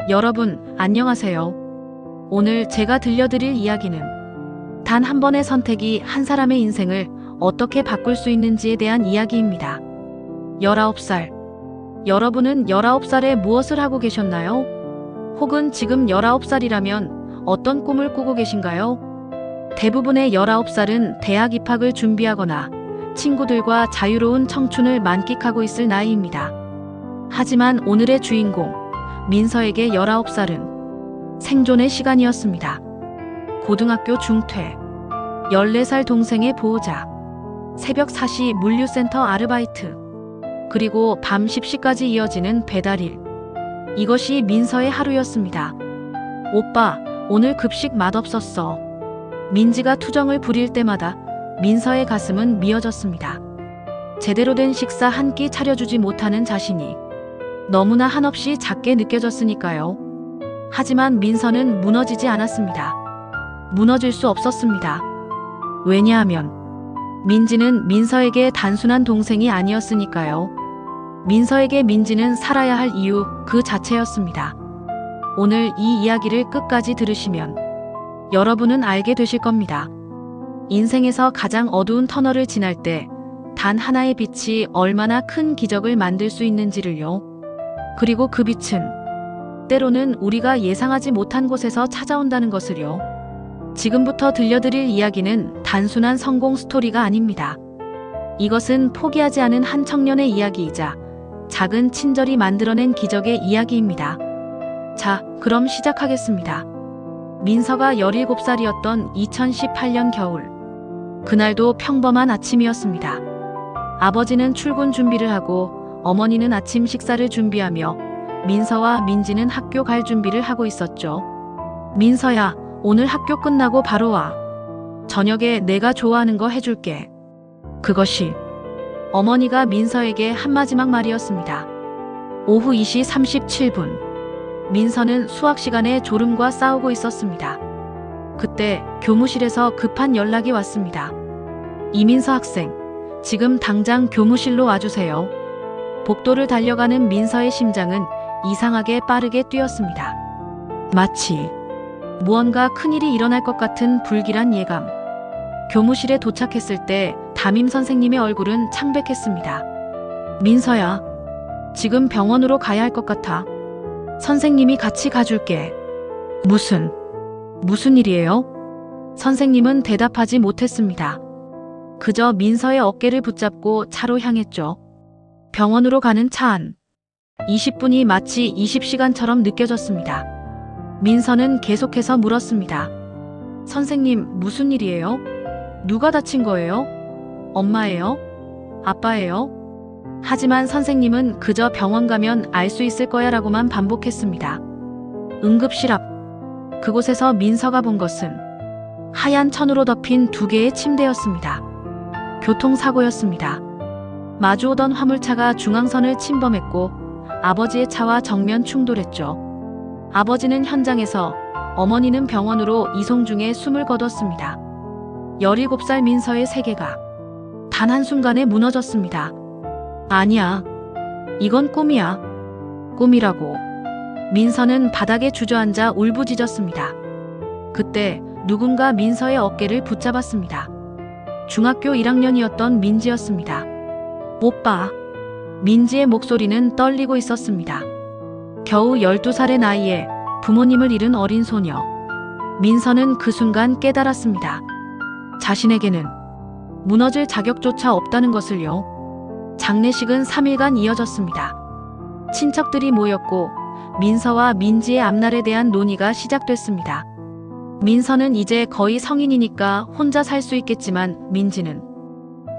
여러분, 안녕하세요. 오늘 제가 들려드릴 이야기는 단 한 번의 선택이 한 사람의 인생을 어떻게 바꿀 수 있는지에 대한 이야기입니다. 19살. 여러분은 19살에 무엇을 하고 계셨나요? 혹은 지금 19살이라면 어떤 꿈을 꾸고 계신가요? 대부분의 19살은 대학 입학을 준비하거나 친구들과 자유로운 청춘을 만끽하고 있을 나이입니다. 하지만 오늘의 주인공, 민서에게 19살은 생존의 시간이었습니다. 고등학교 중퇴, 14살 동생의 보호자, 새벽 4시 물류센터 아르바이트, 그리고 밤 10시까지 이어지는 배달일. 이것이 민서의 하루였습니다. 오빠, 오늘 급식 맛없었어. 민지가 투정을 부릴 때마다 민서의 가슴은 미어졌습니다. 제대로 된 식사 한 끼 차려주지 못하는 자신이 너무나 한없이 작게 느껴졌으니까요. 하지만 민서는 무너지지 않았습니다. 무너질 수 없었습니다. 왜냐하면 민지는 민서에게 단순한 동생이 아니었으니까요. 민서에게 민지는 살아야 할 이유 그 자체였습니다. 오늘 이 이야기를 끝까지 들으시면 여러분은 알게 되실 겁니다. 인생에서 가장 어두운 터널을 지날 때 단 하나의 빛이 얼마나 큰 기적을 만들 수 있는지를요. 그리고 그 빛은 때로는 우리가 예상하지 못한 곳에서 찾아온다는 것을요. 지금부터 들려드릴 이야기는 단순한 성공 스토리가 아닙니다. 이것은 포기하지 않은 한 청년의 이야기이자 작은 친절이 만들어낸 기적의 이야기입니다. 자, 그럼 시작하겠습니다. 민서가 17살이었던 2018년 겨울. 그날도 평범한 아침이었습니다. 아버지는 출근 준비를 하고 어머니는 아침 식사를 준비하며 민서와 민지는 학교 갈 준비를 하고 있었죠. 민서야, 오늘 학교 끝나고 바로 와. 저녁에 내가 좋아하는 거 해줄게. 그것이 어머니가 민서에게 한 마지막 말이었습니다. 오후 2시 37분. 민서는 수학 시간에 졸음과 싸우고 있었습니다. 그때 교무실에서 급한 연락이 왔습니다. 이민서 학생, 지금 당장 교무실로 와주세요. 복도를 달려가는 민서의 심장은 이상하게 빠르게 뛰었습니다. 마치 무언가 큰일이 일어날 것 같은 불길한 예감. 교무실에 도착했을 때 담임 선생님의 얼굴은 창백했습니다. 민서야, 지금 병원으로 가야 할 것 같아. 선생님이 같이 가줄게. 무슨 일이에요? 선생님은 대답하지 못했습니다. 그저 민서의 어깨를 붙잡고 차로 향했죠. 병원으로 가는 차 안. 20분이 마치 20시간처럼 느껴졌습니다. 민서는 계속해서 물었습니다. 선생님, 무슨 일이에요? 누가 다친 거예요? 엄마예요? 아빠예요? 하지만 선생님은 그저 병원 가면 알 수 있을 거야 라고만 반복했습니다. 응급실 앞. 그곳에서 민서가 본 것은 하얀 천으로 덮인 2개의 침대였습니다. 교통사고였습니다. 마주오던 화물차가 중앙선을 침범했고 아버지의 차와 정면 충돌했죠. 아버지는 현장에서, 어머니는 병원으로 이송 중에 숨을 거뒀습니다. 17살 민서의 세계가 단 한순간에 무너졌습니다. 아니야. 이건 꿈이야. 꿈이라고. 민서는 바닥에 주저앉아 울부짖었습니다. 그때 누군가 민서의 어깨를 붙잡았습니다. 중학교 1학년이었던 민지였습니다. 오빠. 민지의 목소리는 떨리고 있었습니다. 겨우 12살의 나이에 부모님을 잃은 어린 소녀. 민서는 그 순간 깨달았습니다. 자신에게는 무너질 자격조차 없다는 것을요. 장례식은 3일간 이어졌습니다. 친척들이 모였고 민서와 민지의 앞날에 대한 논의가 시작됐습니다. 민서는 이제 거의 성인이니까 혼자 살 수 있겠지만 민지는,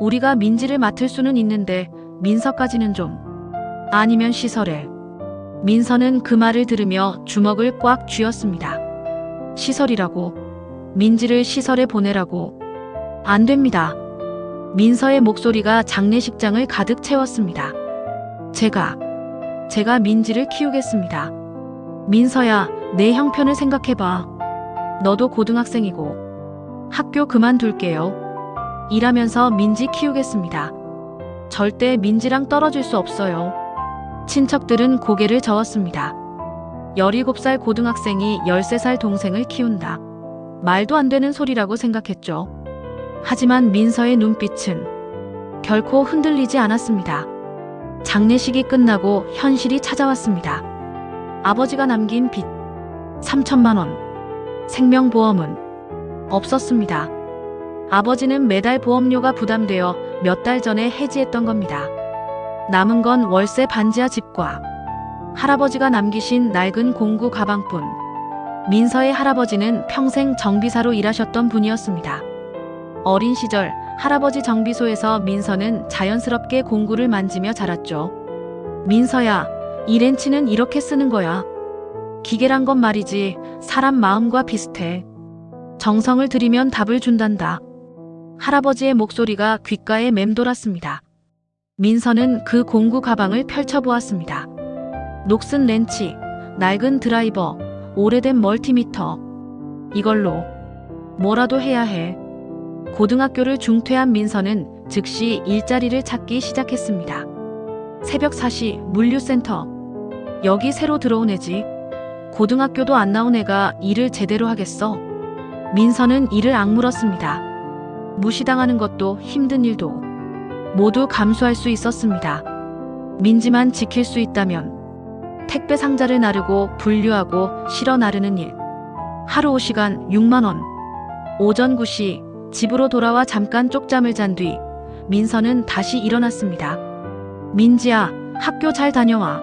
우리가 민지를 맡을 수는 있는데 민서까지는 좀. 아니면 시설에. 민서는 그 말을 들으며 주먹을 꽉 쥐었습니다. 시설이라고? 민지를 시설에 보내라고? 안 됩니다. 민서의 목소리가 장례식장을 가득 채웠습니다. 제가 민지를 키우겠습니다. 민서야, 내 형편을 생각해봐. 너도 고등학생이고. 학교 그만둘게요. 일하면서 민지 키우겠습니다. 절대 민지랑 떨어질 수 없어요. 친척들은 고개를 저었습니다. 17살 고등학생이 13살 동생을 키운다. 말도 안 되는 소리라고 생각했죠. 하지만 민서의 눈빛은 결코 흔들리지 않았습니다. 장례식이 끝나고 현실이 찾아왔습니다. 아버지가 남긴 빚 3천만 원, 생명보험은 없었습니다. 아버지는 매달 보험료가 부담되어 몇 달 전에 해지했던 겁니다. 남은 건 월세 반지하 집과 할아버지가 남기신 낡은 공구 가방뿐. 민서의 할아버지는 평생 정비사로 일하셨던 분이었습니다. 어린 시절 할아버지 정비소에서 민서는 자연스럽게 공구를 만지며 자랐죠. 민서야, 이 렌치는 이렇게 쓰는 거야. 기계란 건 말이지 사람 마음과 비슷해. 정성을 들이면 답을 준단다. 할아버지의 목소리가 귓가에 맴돌았습니다. 민서는 그 공구 가방을 펼쳐보았습니다. 녹슨 렌치, 낡은 드라이버, 오래된 멀티미터. 이걸로 뭐라도 해야 해. 고등학교를 중퇴한 민서는 즉시 일자리를 찾기 시작했습니다. 새벽 4시 물류센터. 여기 새로 들어온 애지. 고등학교도 안 나온 애가 일을 제대로 하겠어. 민서는 이를 악물었습니다. 무시당하는 것도 힘든 일도 모두 감수할 수 있었습니다. 민지만 지킬 수 있다면 택배 상자를 나르고 분류하고 실어 나르는 일. 하루 5시간 6만 원. 오전 9시 집으로 돌아와 잠깐 쪽잠을 잔 뒤 민서는 다시 일어났습니다. 민지야, 학교 잘 다녀와.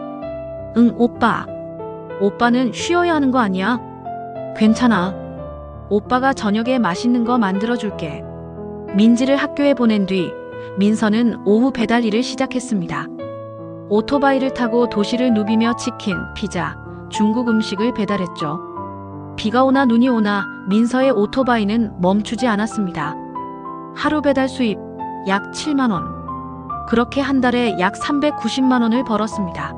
응, 오빠. 오빠는 쉬어야 하는 거 아니야? 괜찮아. 오빠가 저녁에 맛있는 거 만들어줄게. 민지를 학교에 보낸 뒤 민서는 오후 배달 일을 시작했습니다. 오토바이를 타고 도시를 누비며 치킨, 피자, 중국 음식을 배달했죠. 비가 오나 눈이 오나 민서의 오토바이는 멈추지 않았습니다. 하루 배달 수입 약 7만 원. 그렇게 한 달에 약 390만 원을 벌었습니다.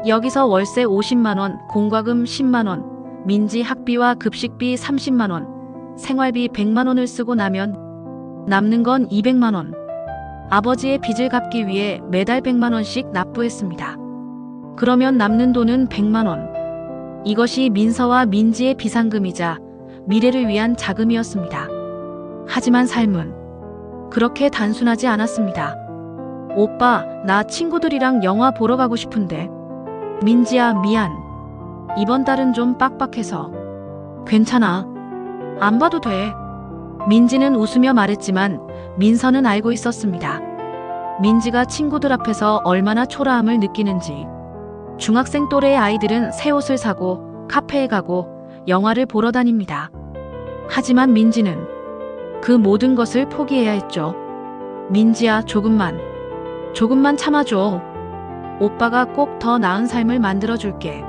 여기서 월세 50만 원, 공과금 10만 원, 민지 학비와 급식비 30만 원, 생활비 100만 원을 쓰고 나면 남는 건 200만 원. 아버지의 빚을 갚기 위해 매달 100만 원씩 납부했습니다. 그러면 남는 돈은 100만 원. 이것이 민서와 민지의 비상금이자 미래를 위한 자금이었습니다. 하지만 삶은 그렇게 단순하지 않았습니다. 오빠, 나 친구들이랑 영화 보러 가고 싶은데. 민지야, 미안. 이번 달은 좀 빡빡해서. 괜찮아. 안 봐도 돼. 민지는 웃으며 말했지만 민서는 알고 있었습니다. 민지가 친구들 앞에서 얼마나 초라함을 느끼는지. 중학생 또래의 아이들은 새 옷을 사고 카페에 가고 영화를 보러 다닙니다. 하지만 민지는 그 모든 것을 포기해야 했죠. 민지야, 조금만 참아줘. 오빠가 꼭 더 나은 삶을 만들어줄게.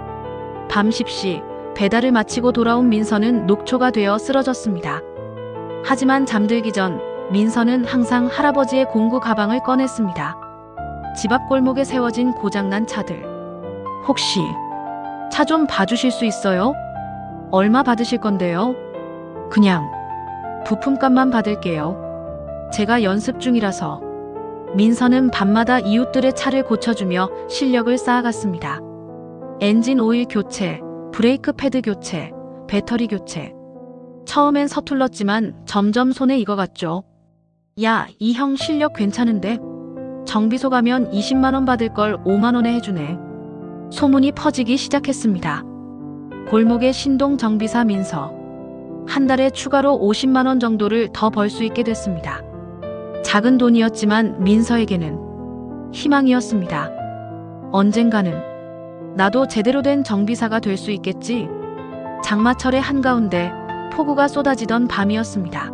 밤 10시 배달을 마치고 돌아온 민서는 녹초가 되어 쓰러졌습니다. 하지만 잠들기 전 민서는 항상 할아버지의 공구 가방을 꺼냈습니다. 집 앞 골목에 세워진 고장난 차들. 혹시 차 좀 봐주실 수 있어요? 얼마 받으실 건데요? 그냥 부품값만 받을게요. 제가 연습 중이라서. 민서는 밤마다 이웃들의 차를 고쳐주며 실력을 쌓아갔습니다. 엔진 오일 교체, 브레이크 패드 교체, 배터리 교체. 처음엔 서툴렀지만 점점 손에 익어갔죠. 야, 이 형 실력 괜찮은데? 정비소 가면 20만 원 받을 걸 5만 원에 해주네. 소문이 퍼지기 시작했습니다. 골목의 신동 정비사 민서. 한 달에 추가로 50만 원 정도를 더 벌 수 있게 됐습니다. 작은 돈이었지만 민서에게는 희망이었습니다. 언젠가는 나도 제대로 된 정비사가 될 수 있겠지. 장마철의 한가운데 폭우가 쏟아지던 밤이었습니다.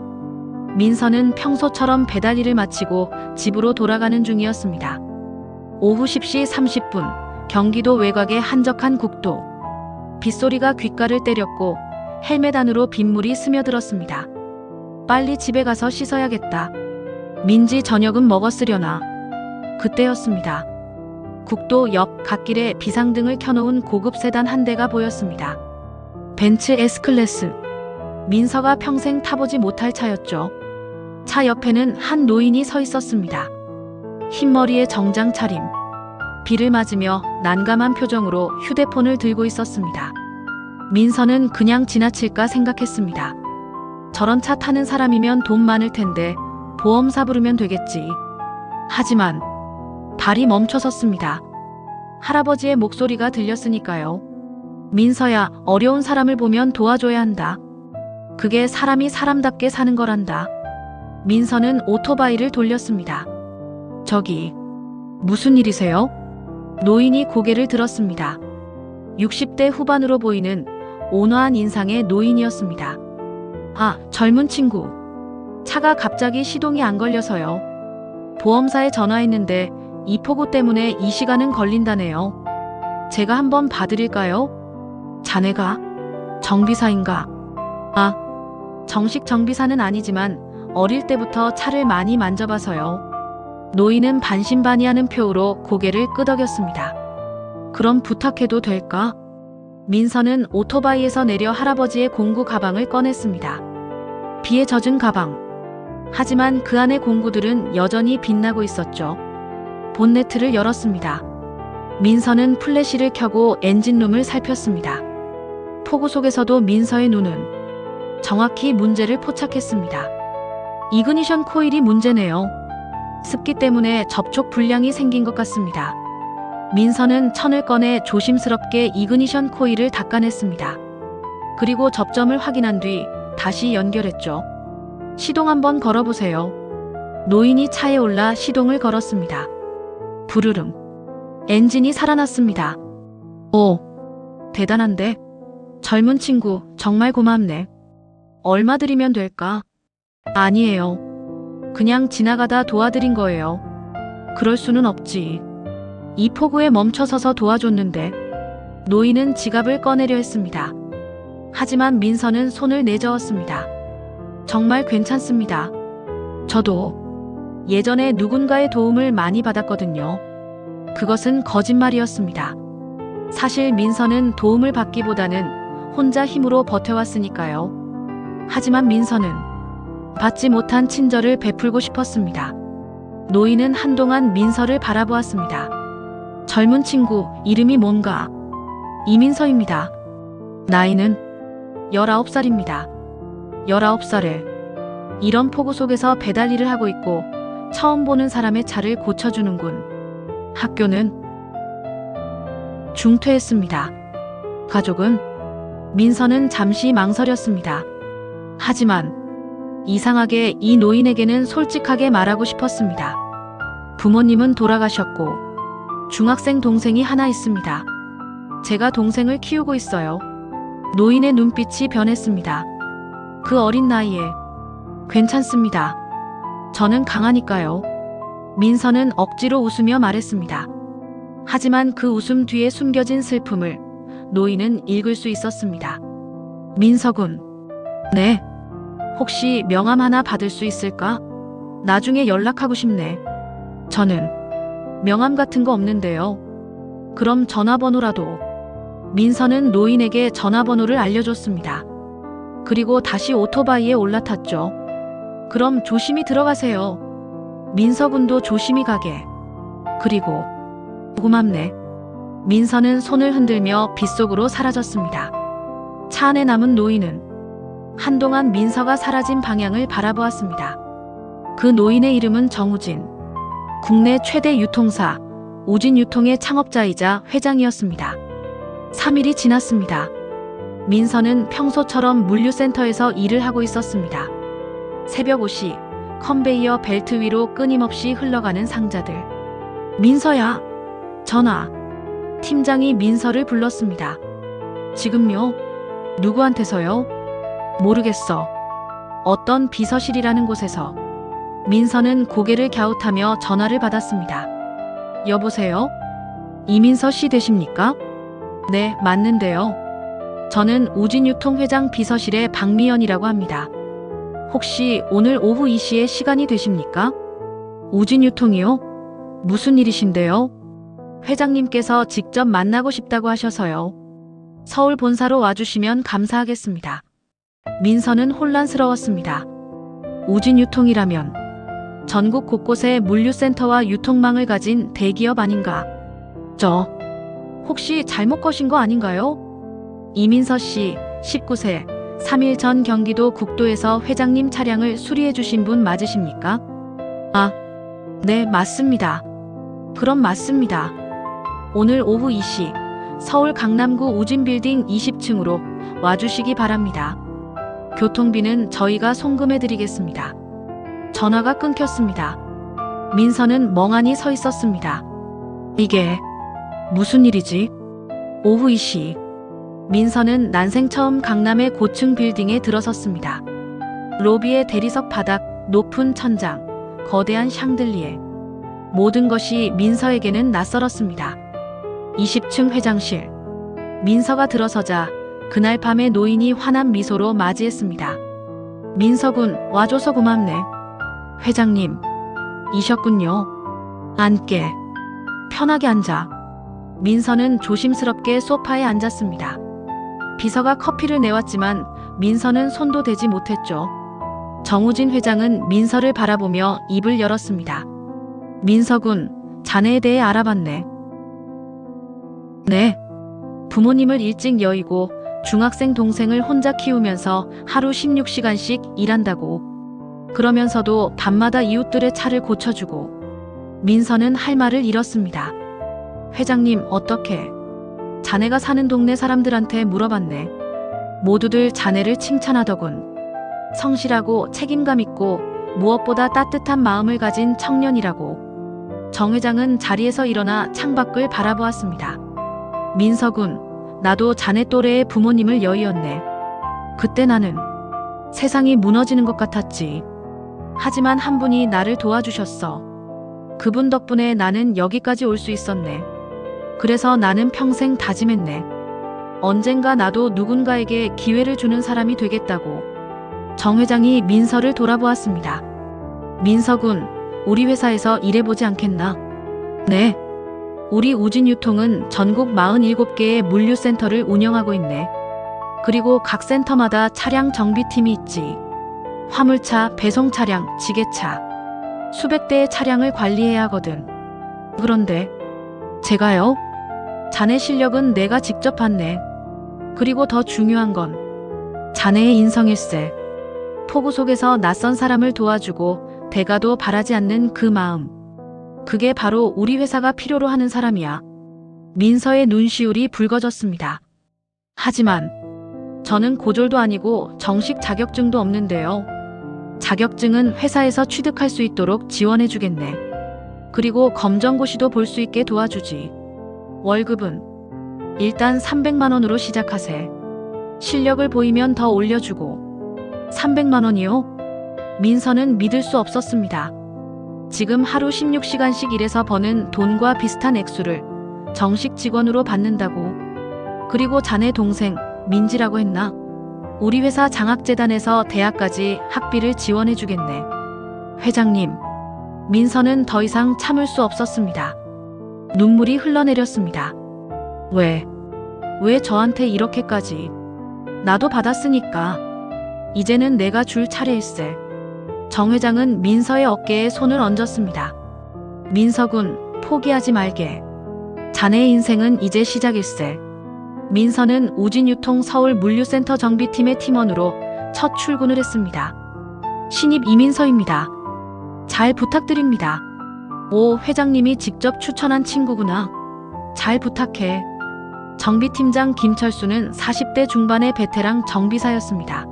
민서는 평소처럼 배달 일을 마치고 집으로 돌아가는 중이었습니다. 오후 10시 30분 경기도 외곽의 한적한 국도. 빗소리가 귓가를 때렸고 헬멧 안으로 빗물이 스며들었습니다. 빨리 집에 가서 씻어야겠다. 민지 저녁은 먹었으려나. 그때였습니다. 국도 옆 갓길에 비상등을 켜놓은 고급 세단 한 대가 보였습니다. 벤츠 S클래스. 민서가 평생 타보지 못할 차였죠. 차 옆에는 한 노인이 서 있었습니다. 흰머리에 정장 차림, 비를 맞으며 난감한 표정으로 휴대폰을 들고 있었습니다. 민서는 그냥 지나칠까 생각했습니다. 저런 차 타는 사람이면 돈 많을 텐데 보험사 부르면 되겠지. 하지만 발이 멈춰섰습니다. 할아버지의 목소리가 들렸으니까요. 민서야, 어려운 사람을 보면 도와줘야 한다. 그게 사람이 사람답게 사는 거란다. 민서는 오토바이를 돌렸습니다. 저기, 무슨 일이세요? 노인이 고개를 들었습니다. 60대 후반으로 보이는 온화한 인상의 노인이었습니다. 아, 젊은 친구. 차가 갑자기 시동이 안 걸려서요. 보험사에 전화했는데 이 폭우 때문에 이 시간은 걸린다네요. 제가 한번 봐드릴까요? 자네가 정비사인가? 아, 정식 정비사는 아니지만 어릴 때부터 차를 많이 만져봐서요. 노인은 반신반의하는 표우로 고개를 끄덕였습니다. 그럼 부탁해도 될까? 민서는 오토바이에서 내려 할아버지의 공구 가방을 꺼냈습니다. 비에 젖은 가방. 하지만 그 안의 공구들은 여전히 빛나고 있었죠. 본네트를 열었습니다. 민서는 플래시를 켜고 엔진룸을 살폈습니다. 폭우 속에서도 민서의 눈은 정확히 문제를 포착했습니다. 이그니션 코일이 문제네요. 습기 때문에 접촉 불량이 생긴 것 같습니다. 민서는 천을 꺼내 조심스럽게 이그니션 코일을 닦아냈습니다. 그리고 접점을 확인한 뒤 다시 연결했죠. 시동 한번 걸어보세요. 노인이 차에 올라 시동을 걸었습니다. 부르릉. 엔진이 살아났습니다. 오, 대단한데? 젊은 친구, 정말 고맙네. 얼마 드리면 될까? 아니에요. 그냥 지나가다 도와드린 거예요. 그럴 수는 없지. 이 폭우에 멈춰서서 도와줬는데. 노인은 지갑을 꺼내려 했습니다. 하지만 민서는 손을 내저었습니다. 정말 괜찮습니다. 저도 예전에 누군가의 도움을 많이 받았거든요. 그것은 거짓말이었습니다. 사실 민서는 도움을 받기보다는 혼자 힘으로 버텨왔으니까요. 하지만 민서는 받지 못한 친절을 베풀고 싶었습니다. 노인은 한동안 민서를 바라보았습니다. 젊은 친구, 이름이 뭔가? 이민서입니다. 나이는 19살입니다. 19살에 이런 폭우 속에서 배달 일을 하고 있고 처음 보는 사람의 차를 고쳐주는군. 학교는 중퇴했습니다. 가족은? 민서는 잠시 망설였습니다. 하지만 이상하게 이 노인에게는 솔직하게 말하고 싶었습니다. 부모님은 돌아가셨고 중학생 동생이 하나 있습니다. 제가 동생을 키우고 있어요. 노인의 눈빛이 변했습니다. 그 어린 나이에 괜찮습니다. 저는 강하니까요. 민서는 억지로 웃으며 말했습니다. 하지만 그 웃음 뒤에 숨겨진 슬픔을 노인은 읽을 수 있었습니다. 민서군. 네. 혹시 명함 하나 받을 수 있을까? 나중에 연락하고 싶네. 저는 명함 같은 거 없는데요. 그럼 전화번호라도. 민서는 노인에게 전화번호를 알려줬습니다. 그리고 다시 오토바이에 올라탔죠. 그럼 조심히 들어가세요. 민서군도 조심히 가게. 그리고 고맙네. 민서는 손을 흔들며 빗속으로 사라졌습니다. 차 안에 남은 노인은 한동안 민서가 사라진 방향을 바라보았습니다. 그 노인의 이름은 정우진. 국내 최대 유통사 우진유통의 창업자이자 회장이었습니다. 3일이 지났습니다. 민서는 평소처럼 물류센터에서 일을 하고 있었습니다. 새벽 5시 컨베이어 벨트 위로 끊임없이 흘러가는 상자들. 민서야, 전화. 팀장이 민서를 불렀습니다. 지금요? 누구한테서요? 모르겠어. 어떤 비서실이라는 곳에서. 민서는 고개를 갸웃하며 전화를 받았습니다. 여보세요? 이민서 씨 되십니까? 네, 맞는데요. 저는 우진유통 회장 비서실의 박미연이라고 합니다. 혹시 오늘 오후 2시에 시간이 되십니까? 우진유통이요? 무슨 일이신데요? 회장님께서 직접 만나고 싶다고 하셔서요. 서울 본사로 와주시면 감사하겠습니다. 민서는 혼란스러웠습니다. 우진유통이라면 전국 곳곳에 물류센터와 유통망을 가진 대기업 아닌가? 저, 혹시 잘못 거신 거 아닌가요? 이민서 씨, 19세, 3일 전 경기도 국도에서 회장님 차량을 수리해 주신 분 맞으십니까? 아, 네, 맞습니다. 그럼 맞습니다. 오늘 오후 2시, 서울 강남구 우진빌딩 20층으로 와주시기 바랍니다. 교통비는 저희가 송금해 드리겠습니다. 전화가 끊겼습니다. 민서는 멍하니 서 있었습니다. 이게 무슨 일이지? 오후 2시, 민서는 난생 처음 강남의 고층 빌딩에 들어섰습니다. 로비의 대리석 바닥, 높은 천장, 거대한 샹들리에. 모든 것이 민서에게는 낯설었습니다. 20층 회장실. 민서가 들어서자 그날 밤에 노인이 환한 미소로 맞이했습니다. 민서군, 와줘서 고맙네. 회장님, 이셨군요. 앉게. 편하게 앉아. 민서는 조심스럽게 소파에 앉았습니다. 비서가 커피를 내왔지만 민서는 손도 대지 못했죠. 정우진 회장은 민서를 바라보며 입을 열었습니다. 민서군, 자네에 대해 알아봤네. 네. 부모님을 일찍 여의고 중학생 동생을 혼자 키우면서 하루 16시간씩 일한다고. 그러면서도 밤마다 이웃들의 차를 고쳐주고. 민서는 할 말을 잃었습니다. 회장님, 어떻게? 자네가 사는 동네 사람들한테 물어봤네. 모두들 자네를 칭찬하더군. 성실하고 책임감 있고 무엇보다 따뜻한 마음을 가진 청년이라고. 정 회장은 자리에서 일어나 창밖을 바라보았습니다. 민서군, 나도 자네 또래의 부모님을 여의었네. 그때 나는 세상이 무너지는 것 같았지. 하지만 한 분이 나를 도와주셨어. 그분 덕분에 나는 여기까지 올 수 있었네. 그래서 나는 평생 다짐했네. 언젠가 나도 누군가에게 기회를 주는 사람이 되겠다고. 정 회장이 민서를 돌아보았습니다. 민서군, 우리 회사에서 일해보지 않겠나? 네. 우리 우진유통은 전국 47개의 물류센터를 운영하고 있네. 그리고 각 센터마다 차량 정비팀이 있지. 화물차, 배송 차량, 지게차. 수백 대의 차량을 관리해야 하거든. 그런데 제가요? 자네 실력은 내가 직접 봤네. 그리고 더 중요한 건 자네의 인성일세. 폭우 속에서 낯선 사람을 도와주고 대가도 바라지 않는 그 마음. 그게 바로 우리 회사가 필요로 하는 사람이야. 민서의 눈시울이 붉어졌습니다. 하지만 저는 고졸도 아니고 정식 자격증도 없는데요. 자격증은 회사에서 취득할 수 있도록 지원해주겠네. 그리고 검정고시도 볼 수 있게 도와주지. 월급은 일단 300만 원으로 시작하세. 실력을 보이면 더 올려주고. 300만 원이요? 민서는 믿을 수 없었습니다. 지금 하루 16시간씩 일해서 버는 돈과 비슷한 액수를 정식 직원으로 받는다고. 그리고 자네 동생 민지라고 했나? 우리 회사 장학재단에서 대학까지 학비를 지원해주겠네. 회장님, 민서는 더 이상 참을 수 없었습니다. 눈물이 흘러내렸습니다. 왜 저한테 이렇게까지? 나도 받았으니까. 이제는 내가 줄 차례일세. 정 회장은 민서의 어깨에 손을 얹었습니다. 민서군, 포기하지 말게. 자네의 인생은 이제 시작일세. 민서는 우진유통 서울 물류센터 정비팀의 팀원으로 첫 출근을 했습니다. 신입 이민서입니다. 잘 부탁드립니다. 오, 회장님이 직접 추천한 친구구나. 잘 부탁해. 정비팀장 김철수는 40대 중반의 베테랑 정비사였습니다.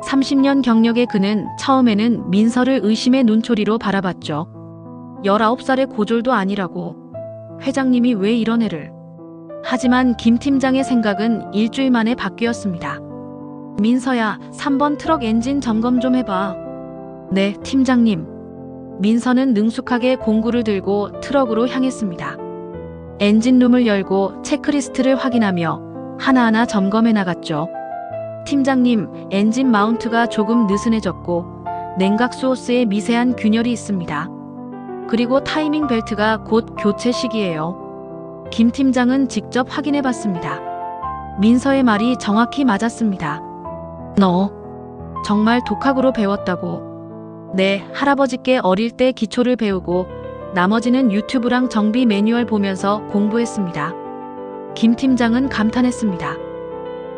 30년 경력의 그는 처음에는 민서를 의심의 눈초리로 바라봤죠. 19살의 고졸도 아니라고. 회장님이 왜 이런 애를. 하지만 김 팀장의 생각은 일주일 만에 바뀌었습니다. 민서야, 3번 트럭 엔진 점검 좀 해봐. 네, 팀장님. 민서는 능숙하게 공구를 들고 트럭으로 향했습니다. 엔진룸을 열고 체크리스트를 확인하며 하나하나 점검해 나갔죠. 팀장님, 엔진 마운트가 조금 느슨해졌고 냉각수 호스에 미세한 균열이 있습니다. 그리고 타이밍 벨트가 곧 교체 시기예요. 김 팀장은 직접 확인해 봤습니다. 민서의 말이 정확히 맞았습니다. 너 정말 독학으로 배웠다고. 네, 할아버지께 어릴 때 기초를 배우고 나머지는 유튜브랑 정비 매뉴얼 보면서 공부했습니다. 김 팀장은 감탄했습니다.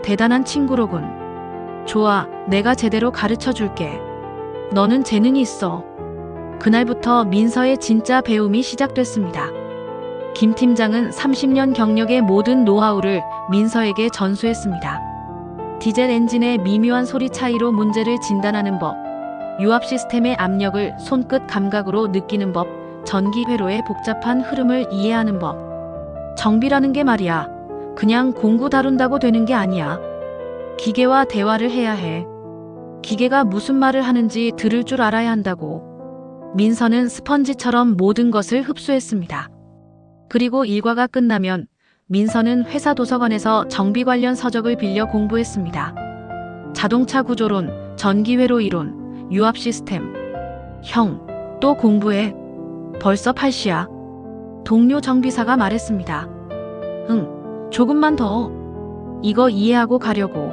대단한 친구로군. 좋아, 내가 제대로 가르쳐 줄게. 너는 재능이 있어. 그날부터 민서의 진짜 배움이 시작됐습니다. 김 팀장은 30년 경력의 모든 노하우를 민서에게 전수했습니다. 디젤 엔진의 미묘한 소리 차이로 문제를 진단하는 법, 유압 시스템의 압력을 손끝 감각으로 느끼는 법, 전기 회로의 복잡한 흐름을 이해하는 법. 정비라는 게 말이야, 그냥 공구 다룬다고 되는 게 아니야. 기계와 대화를 해야 해. 기계가 무슨 말을 하는지 들을 줄 알아야 한다고. 민서는 스펀지처럼 모든 것을 흡수했습니다. 그리고 일과가 끝나면 민서는 회사 도서관에서 정비 관련 서적을 빌려 공부했습니다. 자동차 구조론, 전기회로 이론, 유압 시스템. 형, 또 공부해. 벌써 8시야. 동료 정비사가 말했습니다. 응, 조금만 더. 이거 이해하고 가려고.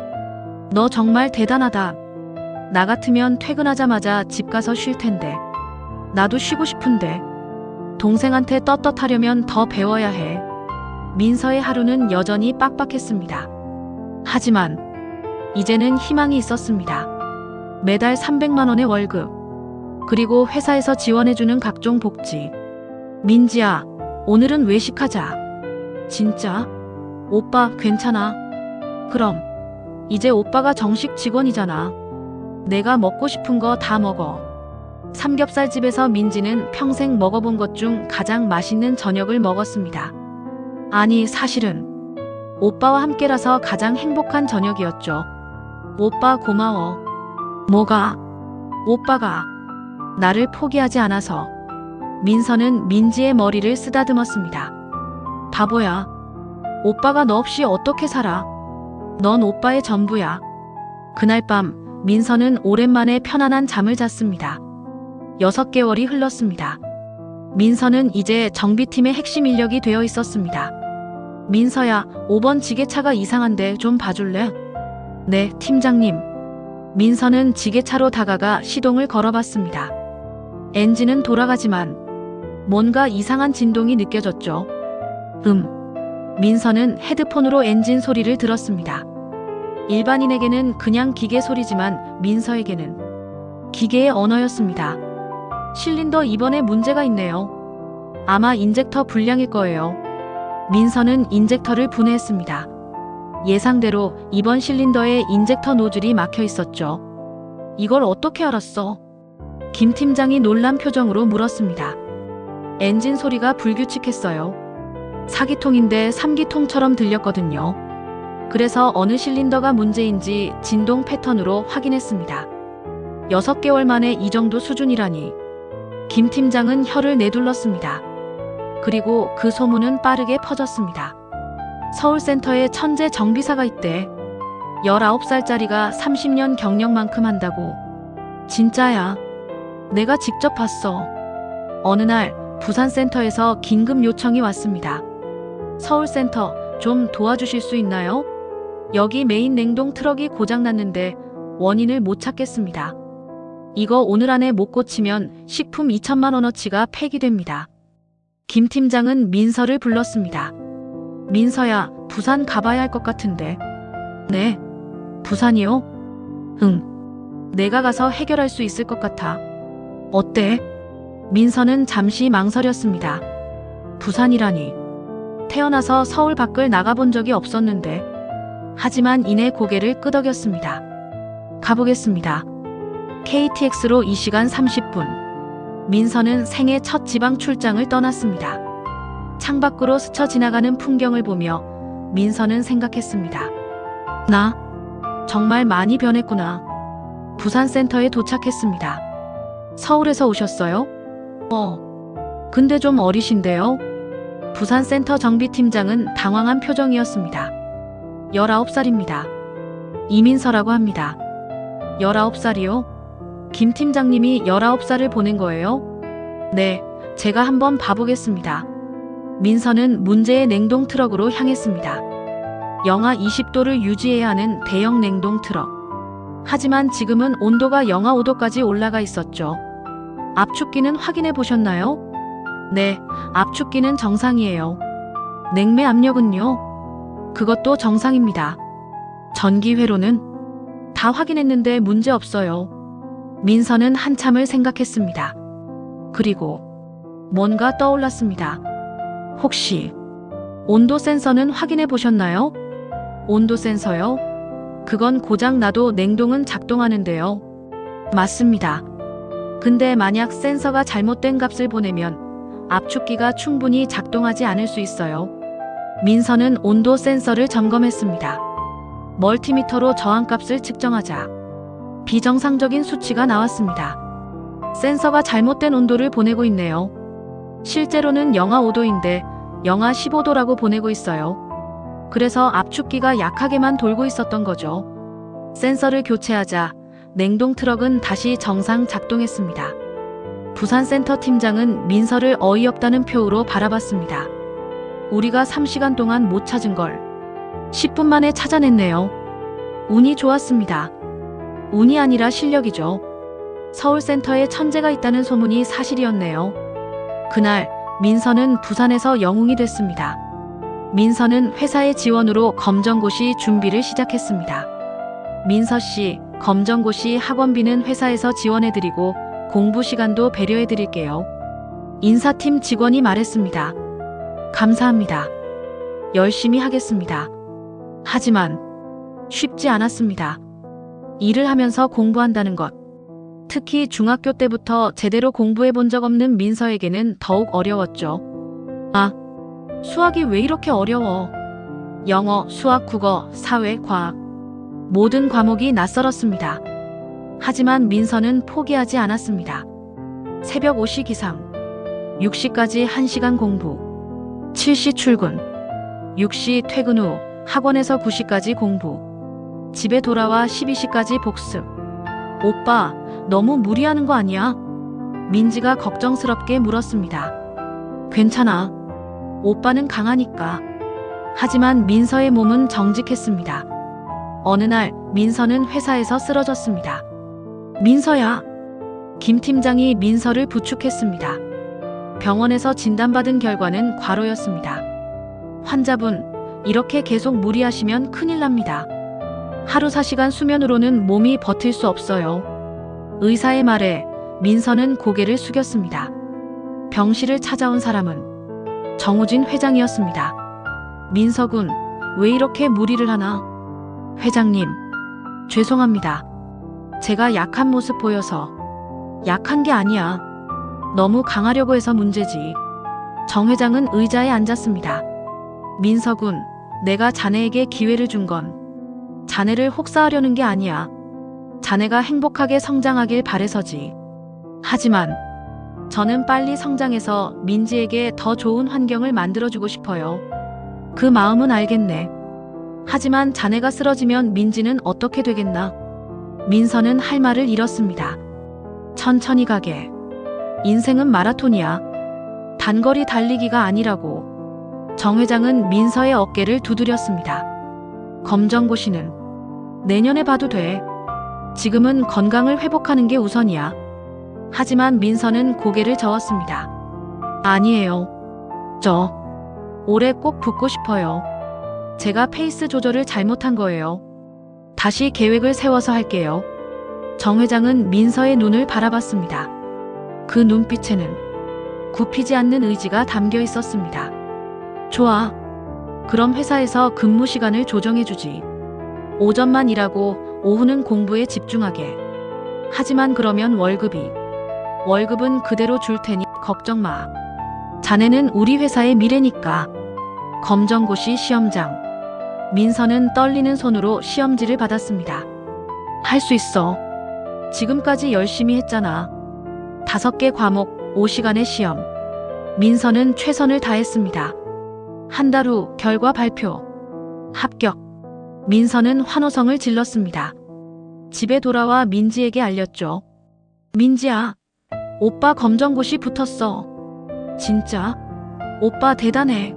너 정말 대단하다. 나 같으면 퇴근하자마자 집 가서 쉴 텐데. 나도 쉬고 싶은데. 동생한테 떳떳하려면 더 배워야 해. 민서의 하루는 여전히 빡빡했습니다. 하지만 이제는 희망이 있었습니다. 매달 300만 원의 월급, 그리고 회사에서 지원해주는 각종 복지. 민지야, 오늘은 외식하자. 진짜? 오빠 괜찮아? 그럼 이제 오빠가 정식 직원이잖아. 내가 먹고 싶은 거 다 먹어. 삼겹살집에서 민지는 평생 먹어본 것 중 가장 맛있는 저녁을 먹었습니다. 아니, 사실은 오빠와 함께라서 가장 행복한 저녁이었죠. 오빠 고마워. 뭐가? 오빠가 나를 포기하지 않아서. 민서는 민지의 머리를 쓰다듬었습니다. 바보야. 오빠가 너 없이 어떻게 살아? 넌 오빠의 전부야. 그날 밤 민서는 오랜만에 편안한 잠을 잤습니다. 6개월이 흘렀습니다. 민서는 이제 정비팀의 핵심 인력이 되어 있었습니다. 민서야, 5번 지게차가 이상한데 좀 봐줄래? 네, 팀장님. 민서는 지게차로 다가가 시동을 걸어봤습니다. 엔진은 돌아가지만 뭔가 이상한 진동이 느껴졌죠. 민서는 헤드폰으로 엔진 소리를 들었습니다. 일반인에게는 그냥 기계 소리지만 민서에게는 기계의 언어였습니다. 실린더 2번에 문제가 있네요. 아마 인젝터 불량일 거예요. 민서는 인젝터를 분해했습니다. 예상대로 2번 실린더에 인젝터 노즐이 막혀 있었죠. 이걸 어떻게 알았어? 김 팀장이 놀란 표정으로 물었습니다. 엔진 소리가 불규칙했어요. 4기통인데 3기통처럼 들렸거든요. 그래서 어느 실린더가 문제인지 진동 패턴으로 확인했습니다. 6개월 만에 이 정도 수준이라니. 김 팀장은 혀를 내둘렀습니다. 그리고 그 소문은 빠르게 퍼졌습니다. 서울센터에 천재 정비사가 있대. 19살짜리가 30년 경력만큼 한다고. 진짜야. 내가 직접 봤어. 어느 날 부산센터에서 긴급 요청이 왔습니다. 서울센터, 좀 도와주실 수 있나요? 여기 메인 냉동 트럭이 고장났는데 원인을 못 찾겠습니다. 이거 오늘 안에 못 고치면 식품 2천만 원어치가 폐기됩니다. 김 팀장은 민서를 불렀습니다. 민서야, 부산 가봐야 할 것 같은데. 네, 부산이요? 응, 내가 가서 해결할 수 있을 것 같아. 어때? 민서는 잠시 망설였습니다. 부산이라니. 태어나서 서울 밖을 나가본 적이 없었는데. 하지만 이내 고개를 끄덕였습니다. 가보겠습니다. KTX로 2시간 30분. 민서는 생애 첫 지방 출장을 떠났습니다. 창밖으로 스쳐 지나가는 풍경을 보며 민서는 생각했습니다. 나 정말 많이 변했구나. 부산센터에 도착했습니다. 서울에서 오셨어요? 근데 좀 어리신데요? 부산센터 정비팀장은 당황한 표정이었습니다. 19살입니다. 이민서라고 합니다. 19살이요? 김 팀장님이 19살을 보낸 거예요? 네, 제가 한번 봐보겠습니다. 민서는 문제의 냉동 트럭으로 향했습니다. 영하 20도를 유지해야 하는 대형 냉동 트럭. 하지만 지금은 온도가 영하 5도까지 올라가 있었죠. 압축기는 확인해 보셨나요? 네, 압축기는 정상이에요. 냉매 압력은요? 그것도 정상입니다. 전기 회로는? 다 확인했는데 문제 없어요. 민서는 한참을 생각했습니다. 그리고 뭔가 떠올랐습니다. 혹시 온도 센서는 확인해 보셨나요? 온도 센서요? 그건 고장 나도 냉동은 작동하는데요. 맞습니다. 근데 만약 센서가 잘못된 값을 보내면 압축기가 충분히 작동하지 않을 수 있어요. 민서는 온도 센서를 점검했습니다. 멀티미터로 저항값을 측정하자 비정상적인 수치가 나왔습니다. 센서가 잘못된 온도를 보내고 있네요. 실제로는 영하 5도인데 영하 15도라고 보내고 있어요. 그래서 압축기가 약하게만 돌고 있었던 거죠. 센서를 교체하자 냉동 트럭은 다시 정상 작동했습니다. 부산센터 팀장은 민서를 어이없다는 표우로 바라봤습니다. 우리가 3시간 동안 못 찾은 걸 10분 만에 찾아냈네요. 운이 좋았습니다. 운이 아니라 실력이죠. 서울센터에 천재가 있다는 소문이 사실이었네요. 그날 민서는 부산에서 영웅이 됐습니다. 민서는 회사의 지원으로 검정고시 준비를 시작했습니다. 민서 씨, 검정고시 학원비는 회사에서 지원해드리고 공부 시간도 배려해드릴게요. 인사팀 직원이 말했습니다. 감사합니다. 열심히 하겠습니다. 하지만 쉽지 않았습니다. 일을 하면서 공부한다는 것. 특히 중학교 때부터 제대로 공부해 본 적 없는 민서에게는 더욱 어려웠죠. 아, 수학이 왜 이렇게 어려워? 영어, 수학, 국어, 사회, 과학. 모든 과목이 낯설었습니다. 하지만 민서는 포기하지 않았습니다. 새벽 5시 기상, 6시까지 1시간 공부, 7시 출근, 6시 퇴근 후 학원에서 9시까지 공부, 집에 돌아와 12시까지 복습. 오빠, 너무 무리하는 거 아니야? 민지가 걱정스럽게 물었습니다. 괜찮아. 오빠는 강하니까. 하지만 민서의 몸은 정직했습니다. 어느 날 민서는 회사에서 쓰러졌습니다. 민서야. 김 팀장이 민서를 부축했습니다. 병원에서 진단받은 결과는 과로였습니다. 환자분, 이렇게 계속 무리하시면 큰일 납니다. 하루 4시간 수면으로는 몸이 버틸 수 없어요. 의사의 말에 민서는 고개를 숙였습니다. 병실을 찾아온 사람은 정우진 회장이었습니다. 민서군, 왜 이렇게 무리를 하나? 회장님, 죄송합니다. 제가 약한 모습 보여서. 약한 게 아니야. 너무 강하려고 해서 문제지. 정 회장은 의자에 앉았습니다. 민서군, 내가 자네에게 기회를 준 건 자네를 혹사하려는 게 아니야. 자네가 행복하게 성장하길 바래서지. 하지만 저는 빨리 성장해서 민지에게 더 좋은 환경을 만들어주고 싶어요. 그 마음은 알겠네. 하지만 자네가 쓰러지면 민지는 어떻게 되겠나? 민서는 할 말을 잃었습니다. 천천히 가게. 인생은 마라톤이야. 단거리 달리기가 아니라고. 정 회장은 민서의 어깨를 두드렸습니다. 검정고시는 내년에 봐도 돼. 지금은 건강을 회복하는 게 우선이야. 하지만 민서는 고개를 저었습니다. 아니에요. 저 올해 꼭 붙고 싶어요. 제가 페이스 조절을 잘못한 거예요. 다시 계획을 세워서 할게요. 정 회장은 민서의 눈을 바라봤습니다. 그 눈빛에는 굽히지 않는 의지가 담겨 있었습니다. 좋아. 그럼 회사에서 근무 시간을 조정해주지. 오전만 일하고 오후는 공부에 집중하게. 하지만 그러면 월급은 그대로 줄 테니 걱정 마. 자네는 우리 회사의 미래니까. 검정고시 시험장. 민서는 떨리는 손으로 시험지를 받았습니다. 할 수 있어. 지금까지 열심히 했잖아. 5개 과목, 5시간의 시험. 민서는 최선을 다했습니다. 한 달 후 결과 발표. 합격. 민서는 환호성을 질렀습니다. 집에 돌아와 민지에게 알렸죠. 민지야, 오빠 검정고시 붙었어. 진짜? 오빠 대단해.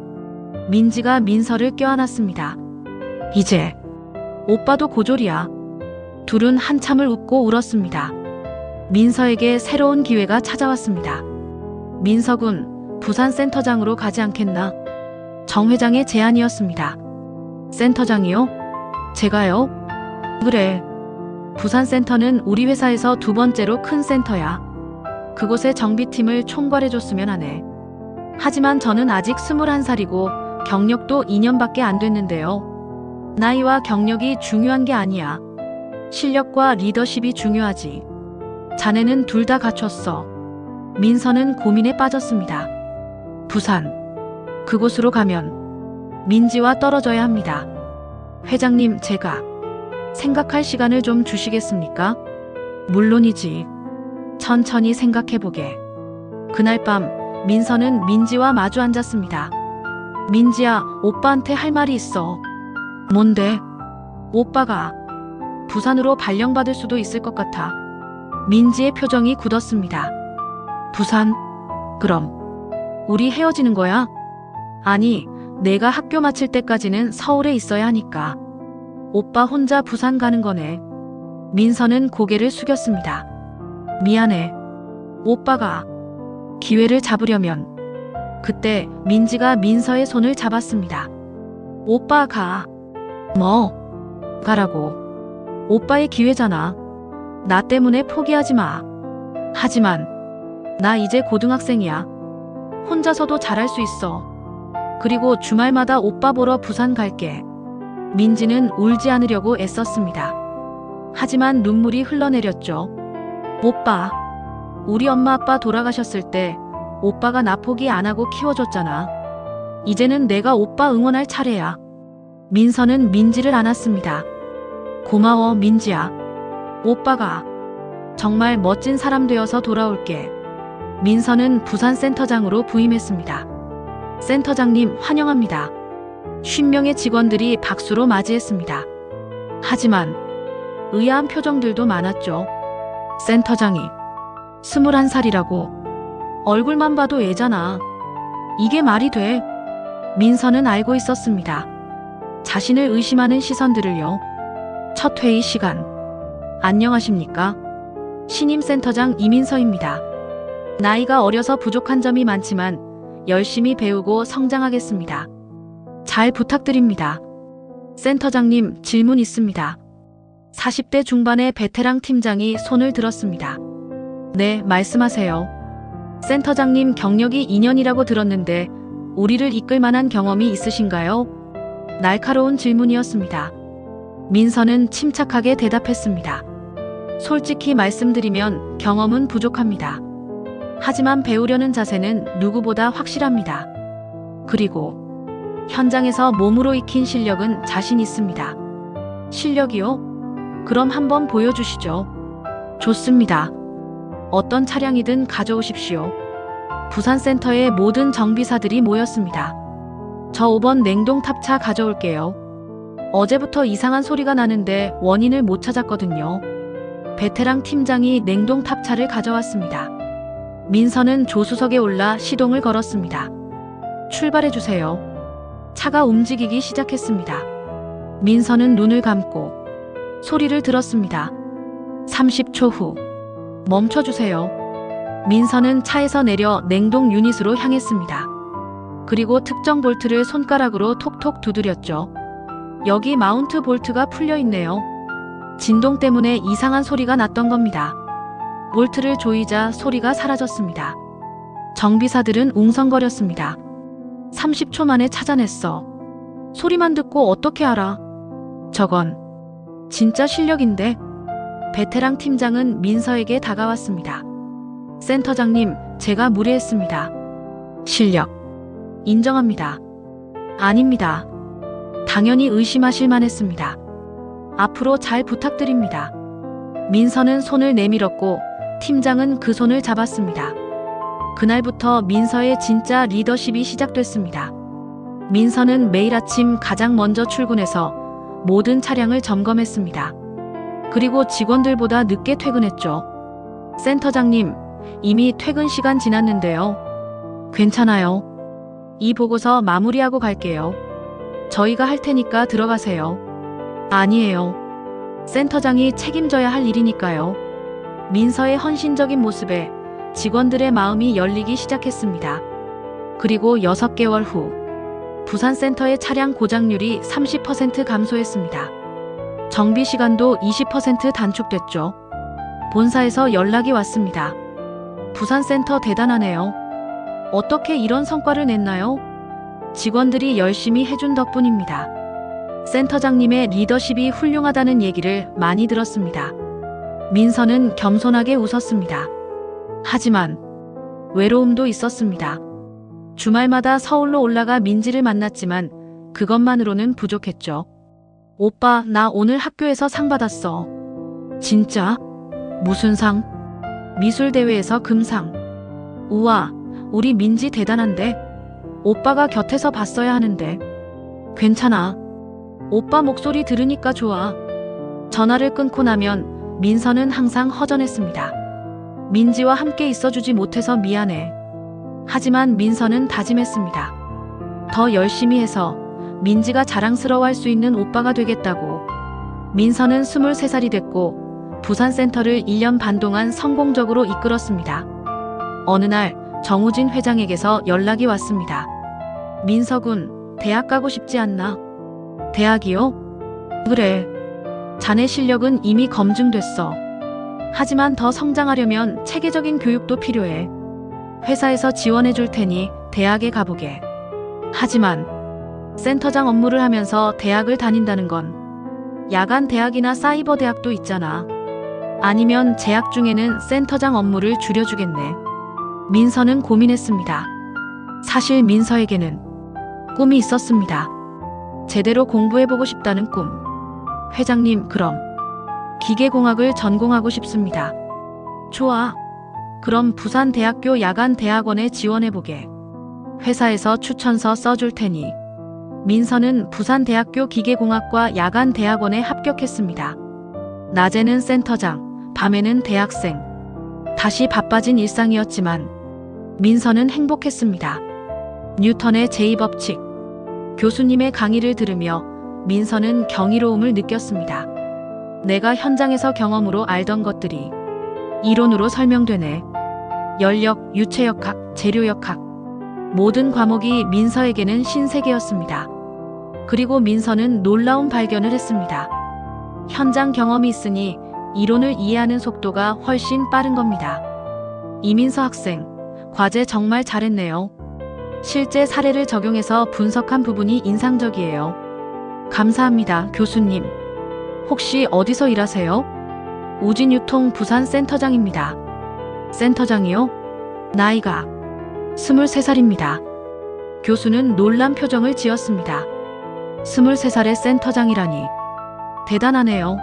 민지가 민서를 껴안았습니다. 이제 오빠도 고졸이야. 둘은 한참을 웃고 울었습니다. 민서에게 새로운 기회가 찾아왔습니다. 민서군, 부산 센터장으로 가지 않겠나? 정 회장의 제안이었습니다. 센터장이요? 제가요? 그래. 부산 센터는 우리 회사에서 두 번째로 큰 센터야. 그곳의 정비팀을 총괄해줬으면 하네. 하지만 저는 아직 21살이고 경력도 2년밖에 안 됐는데요. 나이와 경력이 중요한 게 아니야. 실력과 리더십이 중요하지. 자네는 둘 다 갖췄어. 민서는 고민에 빠졌습니다. 부산. 그곳으로 가면 민지와 떨어져야 합니다. 회장님, 제가 생각할 시간을 좀 주시겠습니까? 물론이지. 천천히 생각해보게. 그날 밤 민서는 민지와 마주 앉았습니다. 민지야, 오빠한테 할 말이 있어. 뭔데? 오빠가 부산으로 발령받을 수도 있을 것 같아. 민지의 표정이 굳었습니다. 부산? 그럼 우리 헤어지는 거야? 아니, 내가 학교 마칠 때까지는 서울에 있어야 하니까. 오빠 혼자 부산 가는 거네. 민서는 고개를 숙였습니다. 미안해. 오빠가 기회를 잡으려면. 그때 민지가 민서의 손을 잡았습니다. 오빠 가. 뭐? 가라고. 오빠의 기회잖아. 나 때문에 포기하지 마. 하지만 나 이제 고등학생이야. 혼자서도 잘할 수 있어. 그리고 주말마다 오빠 보러 부산 갈게. 민지는 울지 않으려고 애썼습니다. 하지만 눈물이 흘러내렸죠. 오빠, 우리 엄마 아빠 돌아가셨을 때 오빠가 나 포기 안 하고 키워줬잖아. 이제는 내가 오빠 응원할 차례야. 민서는 민지를 안았습니다. 고마워, 민지야. 오빠가 정말 멋진 사람 되어서 돌아올게. 민서는 부산 센터장으로 부임했습니다. 센터장님, 환영합니다. 50명의 직원들이 박수로 맞이했습니다. 하지만 의아한 표정들도 많았죠. 센터장이 21살이라고. 얼굴만 봐도 애잖아. 이게 말이 돼? 민서는 알고 있었습니다. 자신을 의심하는 시선들을요. 첫 회의 시간. 안녕하십니까? 신임 센터장 이민서입니다. 나이가 어려서 부족한 점이 많지만 열심히 배우고 성장하겠습니다. 잘 부탁드립니다. 센터장님, 질문 있습니다. 40대 중반의 베테랑 팀장이 손을 들었습니다. 네, 말씀하세요. 센터장님, 경력이 2년이라고 들었는데 우리를 이끌 만한 경험이 있으신가요? 날카로운 질문이었습니다. 민서는 침착하게 대답했습니다. 솔직히 말씀드리면 경험은 부족합니다. 하지만 배우려는 자세는 누구보다 확실합니다. 그리고 현장에서 몸으로 익힌 실력은 자신 있습니다. 실력이요? 그럼 한번 보여주시죠. 좋습니다. 어떤 차량이든 가져오십시오. 부산센터의 모든 정비사들이 모였습니다. 저 5번 냉동 탑차 가져올게요. 어제부터 이상한 소리가 나는데 원인을 못 찾았거든요. 베테랑 팀장이 냉동 탑차를 가져왔습니다. 민서는 조수석에 올라 시동을 걸었습니다. 출발해주세요. 차가 움직이기 시작했습니다. 민서는 눈을 감고 소리를 들었습니다. 30초 후. 멈춰주세요. 민서는 차에서 내려 냉동 유닛으로 향했습니다. 그리고 특정 볼트를 손가락으로 톡톡 두드렸죠. 여기 마운트 볼트가 풀려있네요. 진동 때문에 이상한 소리가 났던 겁니다. 볼트를 조이자 소리가 사라졌습니다. 정비사들은 웅성거렸습니다. 30초 만에 찾아냈어. 소리만 듣고 어떻게 알아? 저건 진짜 실력인데? 베테랑 팀장은 민서에게 다가왔습니다. 센터장님, 제가 무례했습니다. 실력 인정합니다. 아닙니다. 당연히 의심하실 만했습니다. 앞으로 잘 부탁드립니다. 민서는 손을 내밀었고 팀장은 그 손을 잡았습니다. 그날부터 민서의 진짜 리더십이 시작됐습니다. 민서는 매일 아침 가장 먼저 출근해서 모든 차량을 점검했습니다. 그리고 직원들보다 늦게 퇴근했죠. 센터장님, 이미 퇴근 시간 지났는데요. 괜찮아요. 이 보고서 마무리하고 갈게요. 저희가 할 테니까 들어가세요. 아니에요. 센터장이 책임져야 할 일이니까요. 민서의 헌신적인 모습에 직원들의 마음이 열리기 시작했습니다. 그리고 6개월 후 부산센터의 차량 고장률이 30% 감소했습니다. 정비 시간도 20% 단축됐죠. 본사에서 연락이 왔습니다. 부산센터 대단하네요. 어떻게 이런 성과를 냈나요? 직원들이 열심히 해준 덕분입니다. 센터장님의 리더십이 훌륭하다는 얘기를 많이 들었습니다. 민서는 겸손하게 웃었습니다. 하지만 외로움도 있었습니다. 주말마다 서울로 올라가 민지를 만났지만 그것만으로는 부족했죠. 오빠, 나 오늘 학교에서 상 받았어. 진짜? 무슨 상? 미술대회에서 금상. 우와, 우리 민지 대단한데? 오빠가 곁에서 봤어야 하는데. 괜찮아. 오빠 목소리 들으니까 좋아. 전화를 끊고 나면 민서는 항상 허전했습니다. 민지와 함께 있어주지 못해서 미안해. 하지만 민서는 다짐했습니다. 더 열심히 해서 민지가 자랑스러워할 수 있는 오빠가 되겠다고. 민서는 23살이 됐고 부산센터를 1년 반 동안 성공적으로 이끌었습니다. 어느 날 정우진 회장에게서 연락이 왔습니다. 민서군, 대학 가고 싶지 않나? 대학이요? 그래. 자네 실력은 이미 검증됐어. 하지만 더 성장하려면 체계적인 교육도 필요해. 회사에서 지원해 줄 테니 대학에 가보게. 하지만 센터장 업무를 하면서 대학을 다닌다는 건 야간 대학이나 사이버 대학도 있잖아. 아니면 재학 중에는 센터장 업무를 줄여주겠네. 민서는 고민했습니다. 사실 민서에게는 꿈이 있었습니다. 제대로 공부해보고 싶다는 꿈. 회장님, 그럼 기계공학을 전공하고 싶습니다. 좋아. 그럼 부산대학교 야간대학원에 지원해보게. 회사에서 추천서 써줄 테니. 민서는 부산대학교 기계공학과 야간대학원에 합격했습니다. 낮에는 센터장, 밤에는 대학생. 다시 바빠진 일상이었지만 민서는 행복했습니다. 뉴턴의 제2법칙. 교수님의 강의를 들으며 민서는 경이로움을 느꼈습니다. 내가 현장에서 경험으로 알던 것들이 이론으로 설명되네. 연력, 유체역학, 재료역학. 모든 과목이 민서에게는 신세계였습니다. 그리고 민서는 놀라운 발견을 했습니다. 현장 경험이 있으니 이론을 이해하는 속도가 훨씬 빠른 겁니다. 이민서 학생, 과제 정말 잘했네요. 실제 사례를 적용해서 분석한 부분이 인상적이에요. 감사합니다, 교수님. 혹시 어디서 일하세요? 우진유통 부산센터장입니다. 센터장이요? 나이가 23살입니다. 교수는 놀란 표정을 지었습니다. 23살의 센터장이라니. 대단하네요.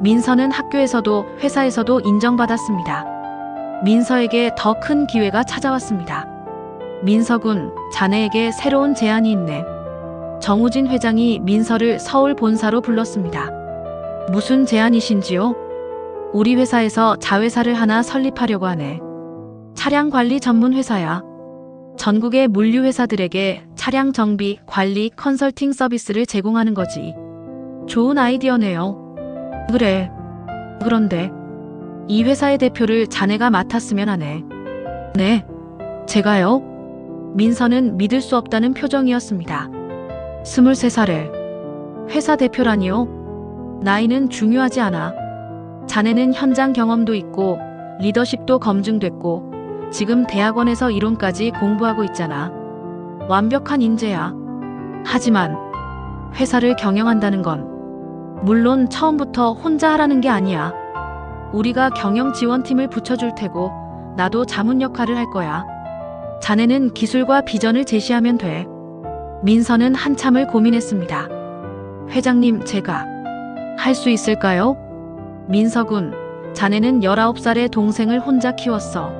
민서는 학교에서도 회사에서도 인정받았습니다. 민서에게 더 큰 기회가 찾아왔습니다. 민서군, 자네에게 새로운 제안이 있네. 정우진 회장이 민서를 서울 본사로 불렀습니다. 무슨 제안이신지요? 우리 회사에서 자회사를 하나 설립하려고 하네. 차량 관리 전문 회사야. 전국의 물류 회사들에게 차량 정비, 관리, 컨설팅 서비스를 제공하는 거지. 좋은 아이디어네요. 그래. 그런데 이 회사의 대표를 자네가 맡았으면 하네. 네. 제가요? 민서는 믿을 수 없다는 표정이었습니다. 23살에 회사 대표라니요? 나이는 중요하지 않아. 자네는 현장 경험도 있고 리더십도 검증됐고 지금 대학원에서 이론까지 공부하고 있잖아. 완벽한 인재야. 하지만 회사를 경영한다는 건 물론 처음부터 혼자 하라는 게 아니야. 우리가 경영 지원팀을 붙여줄 테고 나도 자문 역할을 할 거야. 자네는 기술과 비전을 제시하면 돼. 민서는 한참을 고민했습니다. 회장님, 제가 할 수 있을까요? 민서군, 자네는 19살의 동생을 혼자 키웠어.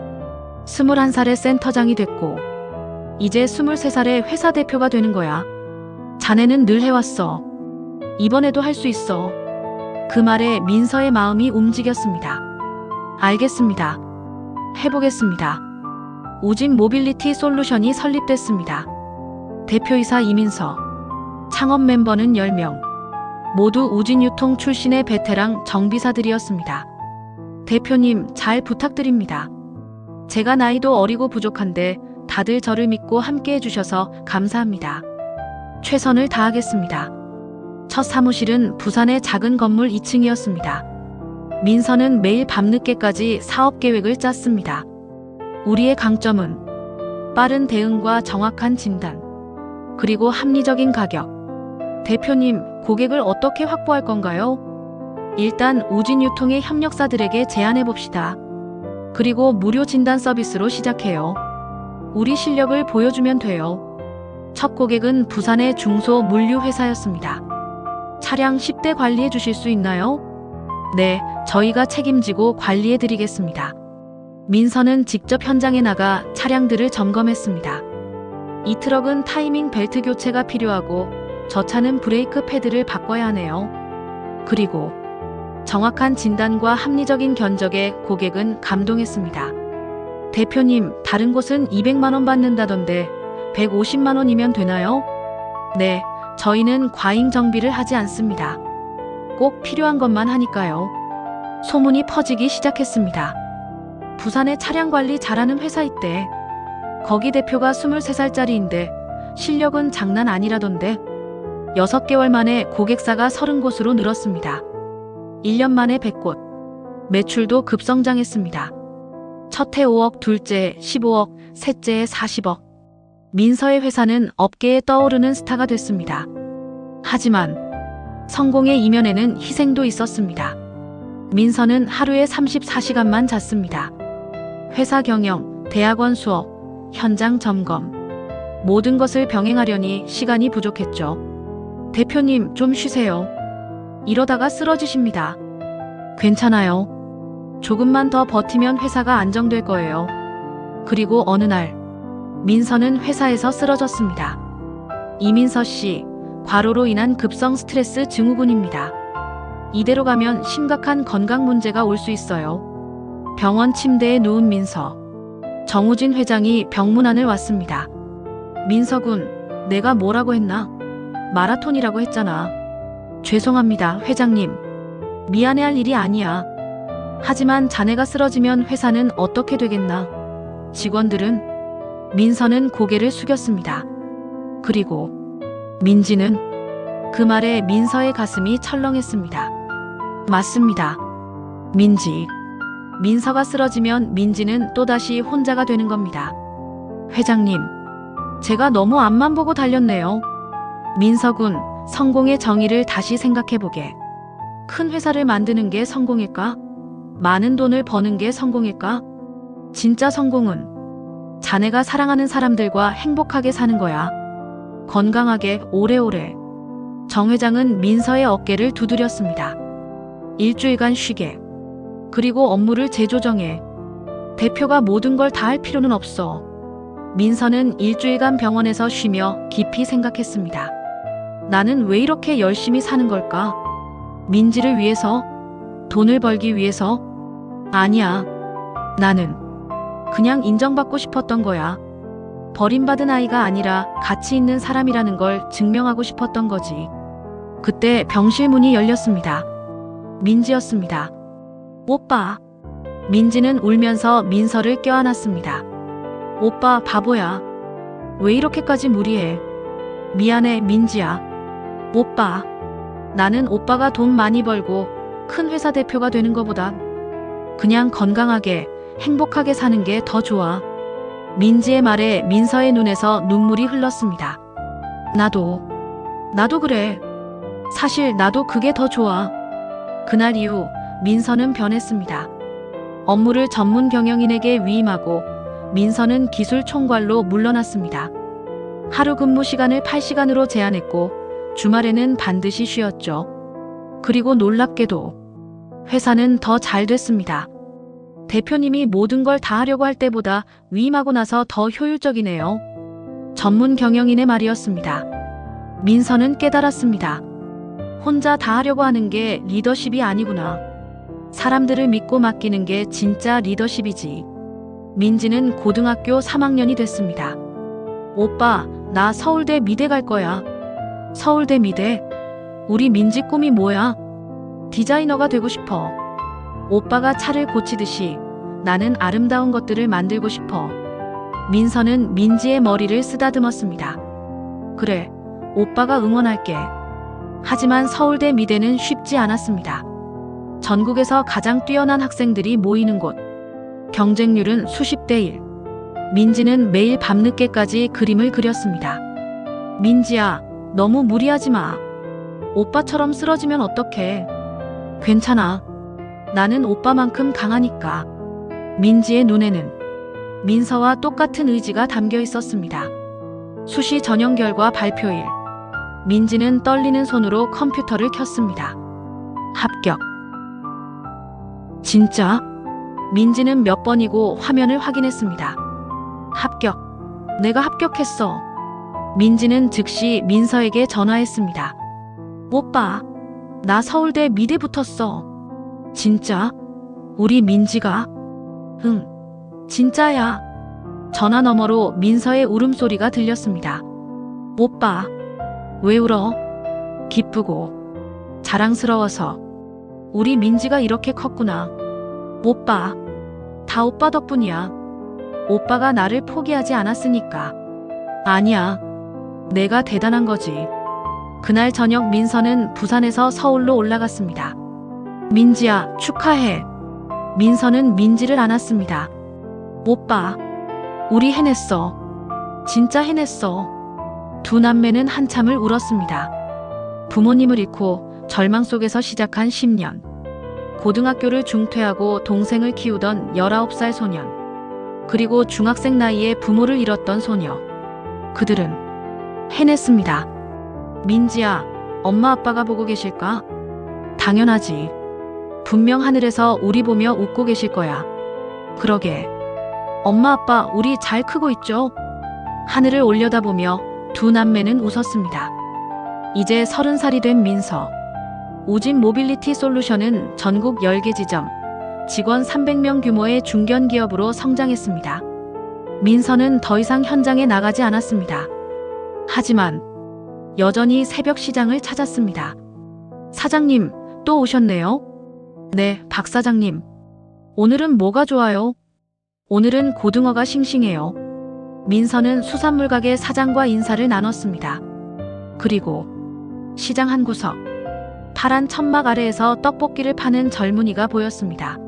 21살의 센터장이 됐고 이제 23살의 회사 대표가 되는 거야. 자네는 늘 해왔어. 이번에도 할 수 있어. 그 말에 민서의 마음이 움직였습니다. 알겠습니다. 해보겠습니다. 우진 모빌리티 솔루션이 설립됐습니다. 대표이사 이민서, 창업 멤버는 10명. 모두 우진유통 출신의 베테랑 정비사들이었습니다. 대표님, 잘 부탁드립니다. 제가 나이도 어리고 부족한데 다들 저를 믿고 함께 해주셔서 감사합니다. 최선을 다하겠습니다. 첫 사무실은 부산의 작은 건물 2층이었습니다. 민서는 매일 밤늦게까지 사업 계획을 짰습니다. 우리의 강점은 빠른 대응과 정확한 진단, 그리고 합리적인 가격. 대표님, 고객을 어떻게 확보할 건가요? 일단 우진유통의 협력사들에게 제안해 봅시다. 그리고 무료 진단 서비스로 시작해요. 우리 실력을 보여주면 돼요. 첫 고객은 부산의 중소 물류 회사였습니다. 차량 10대 관리해 주실 수 있나요? 네, 저희가 책임지고 관리해 드리겠습니다. 민서는 직접 현장에 나가 차량들을 점검했습니다. 이 트럭은 타이밍 벨트 교체가 필요하고 저 차는 브레이크 패드를 바꿔야 하네요. 그리고 정확한 진단과 합리적인 견적에 고객은 감동했습니다. 대표님, 다른 곳은 200만 원 받는다던데 150만 원이면 되나요? 네, 저희는 과잉 정비를 하지 않습니다. 꼭 필요한 것만 하니까요. 소문이 퍼지기 시작했습니다. 부산에 차량 관리 잘하는 회사 있대. 거기 대표가 23살짜리인데 실력은 장난 아니라던데. 6개월 만에 고객사가 30곳으로 늘었습니다. 1년 만에 100곳. 매출도 급성장했습니다. 첫해 5억, 둘째 15억, 셋째에 40억. 민서의 회사는 업계에 떠오르는 스타가 됐습니다. 하지만 성공의 이면에는 희생도 있었습니다. 민서는 하루에 34시간만 잤습니다. 회사 경영, 대학원 수업, 현장 점검, 모든 것을 병행하려니 시간이 부족했죠. 대표님, 좀 쉬세요. 이러다가 쓰러지십니다. 괜찮아요. 조금만 더 버티면 회사가 안정될 거예요. 그리고 어느 날 민서는 회사에서 쓰러졌습니다. 이민서 씨, 과로로 인한 급성 스트레스 증후군입니다. 이대로 가면 심각한 건강 문제가 올 수 있어요. 병원 침대에 누운 민서. 정우진 회장이 병문안을 왔습니다. 민서군, 내가 뭐라고 했나? 마라톤이라고 했잖아. 죄송합니다, 회장님. 미안해할 일이 아니야. 하지만 자네가 쓰러지면 회사는 어떻게 되겠나? 직원들은? 민서는 고개를 숙였습니다. 그리고 민지는? 그 말에 민서의 가슴이 철렁했습니다. 맞습니다. 민지. 민서가 쓰러지면 민지는 또다시 혼자가 되는 겁니다. 회장님, 제가 너무 앞만 보고 달렸네요. 민서군, 성공의 정의를 다시 생각해보게. 큰 회사를 만드는 게 성공일까? 많은 돈을 버는 게 성공일까? 진짜 성공은 자네가 사랑하는 사람들과 행복하게 사는 거야. 건강하게 오래오래. 정 회장은 민서의 어깨를 두드렸습니다. 일주일간 쉬게. 그리고 업무를 재조정해. 대표가 모든 걸 다 할 필요는 없어. 민서는 일주일간 병원에서 쉬며 깊이 생각했습니다. 나는 왜 이렇게 열심히 사는 걸까? 민지를 위해서? 돈을 벌기 위해서? 아니야. 나는 그냥 인정받고 싶었던 거야. 버림받은 아이가 아니라 가치 있는 사람이라는 걸 증명하고 싶었던 거지. 그때 병실 문이 열렸습니다. 민지였습니다. 오빠. 민지는 울면서 민서를 껴안았습니다. 오빠, 바보야. 왜 이렇게까지 무리해? 미안해, 민지야. 오빠. 나는 오빠가 돈 많이 벌고 큰 회사 대표가 되는 것보다 그냥 건강하게 행복하게 사는 게 더 좋아. 민지의 말에 민서의 눈에서 눈물이 흘렀습니다. 나도 그래. 사실 나도 그게 더 좋아. 그날 이후 민서는 변했습니다. 업무를 전문 경영인에게 위임하고 민서는 기술 총괄로 물러났습니다. 하루 근무 시간을 8시간으로 제한했고 주말에는 반드시 쉬었죠. 그리고 놀랍게도 회사는 더 잘 됐습니다. 대표님이 모든 걸 다 하려고 할 때보다 위임하고 나서 더 효율적이네요. 전문 경영인의 말이었습니다. 민서는 깨달았습니다. 혼자 다 하려고 하는 게 리더십이 아니구나. 사람들을 믿고 맡기는 게 진짜 리더십이지. 민지는 고등학교 3학년이 됐습니다. 오빠, 나 서울대 미대 갈 거야. 서울대 미대? 우리 민지 꿈이 뭐야? 디자이너가 되고 싶어. 오빠가 차를 고치듯이 나는 아름다운 것들을 만들고 싶어. 민서는 민지의 머리를 쓰다듬었습니다. 그래, 오빠가 응원할게. 하지만 서울대 미대는 쉽지 않았습니다. 전국에서 가장 뛰어난 학생들이 모이는 곳. 경쟁률은 수십 대 1. 민지는 매일 밤늦게까지 그림을 그렸습니다. 민지야, 너무 무리하지 마. 오빠처럼 쓰러지면 어떡해. 괜찮아. 나는 오빠만큼 강하니까. 민지의 눈에는 민서와 똑같은 의지가 담겨 있었습니다. 수시 전형 결과 발표일. 민지는 떨리는 손으로 컴퓨터를 켰습니다. 합격. 진짜? 민지는 몇 번이고 화면을 확인했습니다. 합격. 내가 합격했어. 민지는 즉시 민서에게 전화했습니다. 오빠, 나 서울대 미대 붙었어. 진짜? 우리 민지가? 응, 진짜야. 전화 너머로 민서의 울음소리가 들렸습니다. 오빠, 왜 울어? 기쁘고 자랑스러워서. 우리 민지가 이렇게 컸구나. 오빠, 다 오빠 덕분이야. 오빠가 나를 포기하지 않았으니까. 아니야, 내가 대단한 거지. 그날 저녁 민서는 부산에서 서울로 올라갔습니다. 민지야, 축하해. 민서는 민지를 안았습니다. 오빠, 우리 해냈어. 진짜 해냈어. 두 남매는 한참을 울었습니다. 부모님을 잃고 절망 속에서 시작한 10년. 고등학교를 중퇴하고 동생을 키우던 19살 소년. 그리고 중학생 나이에 부모를 잃었던 소녀. 그들은 해냈습니다. 민지야, 엄마 아빠가 보고 계실까? 당연하지. 분명 하늘에서 우리 보며 웃고 계실 거야. 그러게. 엄마 아빠 우리 잘 크고 있죠? 하늘을 올려다보며 두 남매는 웃었습니다. 이제 30살이 된 민서. 우진 모빌리티 솔루션은 전국 10개 지점, 직원 300명 규모의 중견기업으로 성장했습니다. 민서는 더 이상 현장에 나가지 않았습니다. 하지만 여전히 새벽 시장을 찾았습니다. 사장님, 또 오셨네요? 네, 박 사장님. 오늘은 뭐가 좋아요? 오늘은 고등어가 싱싱해요. 민서는 수산물 가게 사장과 인사를 나눴습니다. 그리고 시장 한 구석, 파란 천막 아래에서 떡볶이를 파는 젊은이가 보였습니다.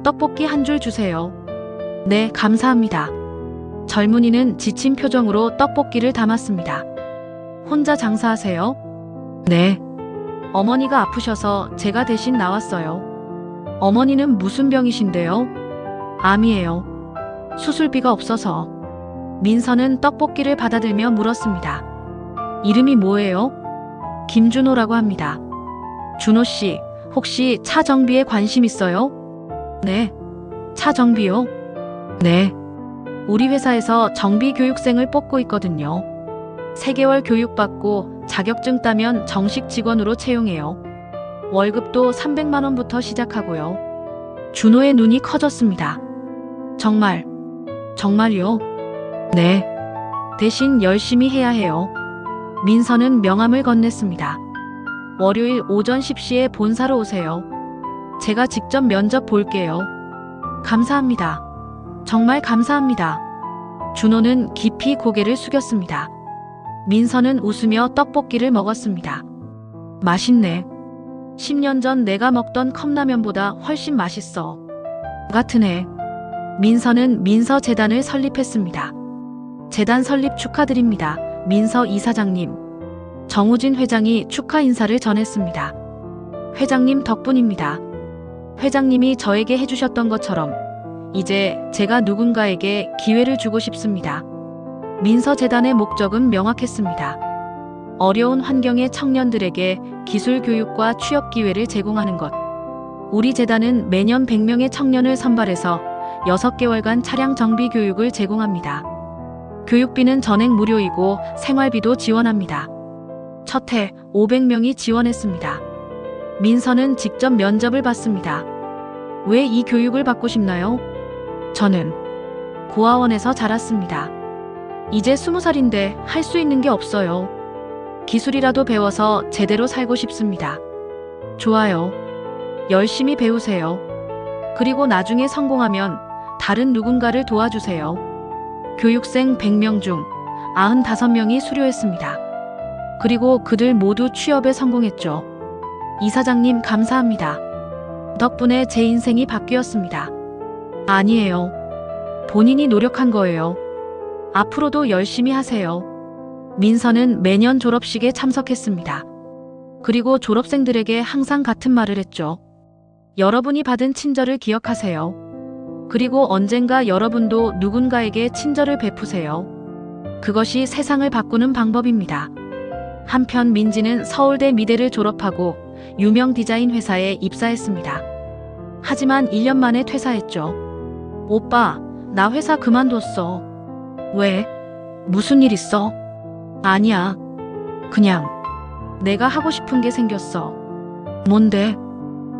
떡볶이 한 줄 주세요. 네, 감사합니다. 젊은이는 지친 표정으로 떡볶이를 담았습니다. 혼자 장사하세요? 네. 어머니가 아프셔서 제가 대신 나왔어요. 어머니는 무슨 병이신데요? 암이에요. 수술비가 없어서. 민서는 떡볶이를 받아들며 물었습니다. 이름이 뭐예요? 김준호라고 합니다. 준호 씨, 혹시 차 정비에 관심 있어요? 네. 차 정비요? 네. 우리 회사에서 정비 교육생을 뽑고 있거든요. 3개월 교육받고 자격증 따면 정식 직원으로 채용해요. 월급도 300만 원부터 시작하고요. 준호의 눈이 커졌습니다. 정말, 정말요? 네. 대신 열심히 해야 해요. 민서는 명함을 건넸습니다. 월요일 오전 10시에 본사로 오세요. 제가 직접 면접 볼게요. 감사합니다. 정말 감사합니다. 준호는 깊이 고개를 숙였습니다. 민서는 웃으며 떡볶이를 먹었습니다. 맛있네. 10년 전 내가 먹던 컵라면보다 훨씬 맛있어. 같은 해, 민서는 민서재단을 설립했습니다. 재단 설립 축하드립니다. 민서 이사장님. 정우진 회장이 축하 인사를 전했습니다. 회장님 덕분입니다. 회장님이 저에게 해주셨던 것처럼 이제 제가 누군가에게 기회를 주고 싶습니다. 민서재단의 목적은 명확했습니다. 어려운 환경의 청년들에게 기술 교육과 취업 기회를 제공하는 것. 우리 재단은 매년 100명의 청년을 선발해서 6개월간 차량 정비 교육을 제공합니다. 교육비는 전액 무료이고 생활비도 지원합니다. 첫 해 500명이 지원했습니다. 민서는 직접 면접을 봤습니다. 왜 이 교육을 받고 싶나요? 저는 고아원에서 자랐습니다. 이제 20살인데 할 수 있는 게 없어요. 기술이라도 배워서 제대로 살고 싶습니다. 좋아요. 열심히 배우세요. 그리고 나중에 성공하면 다른 누군가를 도와주세요. 교육생 100명 중 95명이 수료했습니다. 그리고 그들 모두 취업에 성공했죠. 이사장님 감사합니다. 덕분에 제 인생이 바뀌었습니다. 아니에요. 본인이 노력한 거예요. 앞으로도 열심히 하세요. 민서는 매년 졸업식에 참석했습니다. 그리고 졸업생들에게 항상 같은 말을 했죠. 여러분이 받은 친절을 기억하세요. 그리고 언젠가 여러분도 누군가에게 친절을 베푸세요. 그것이 세상을 바꾸는 방법입니다. 한편 민지는 서울대 미대를 졸업하고 유명 디자인 회사에 입사했습니다. 하지만 1년 만에 퇴사했죠. 오빠, 나 회사 그만뒀어. 왜? 무슨 일 있어? 아니야. 그냥 내가 하고 싶은 게 생겼어. 뭔데?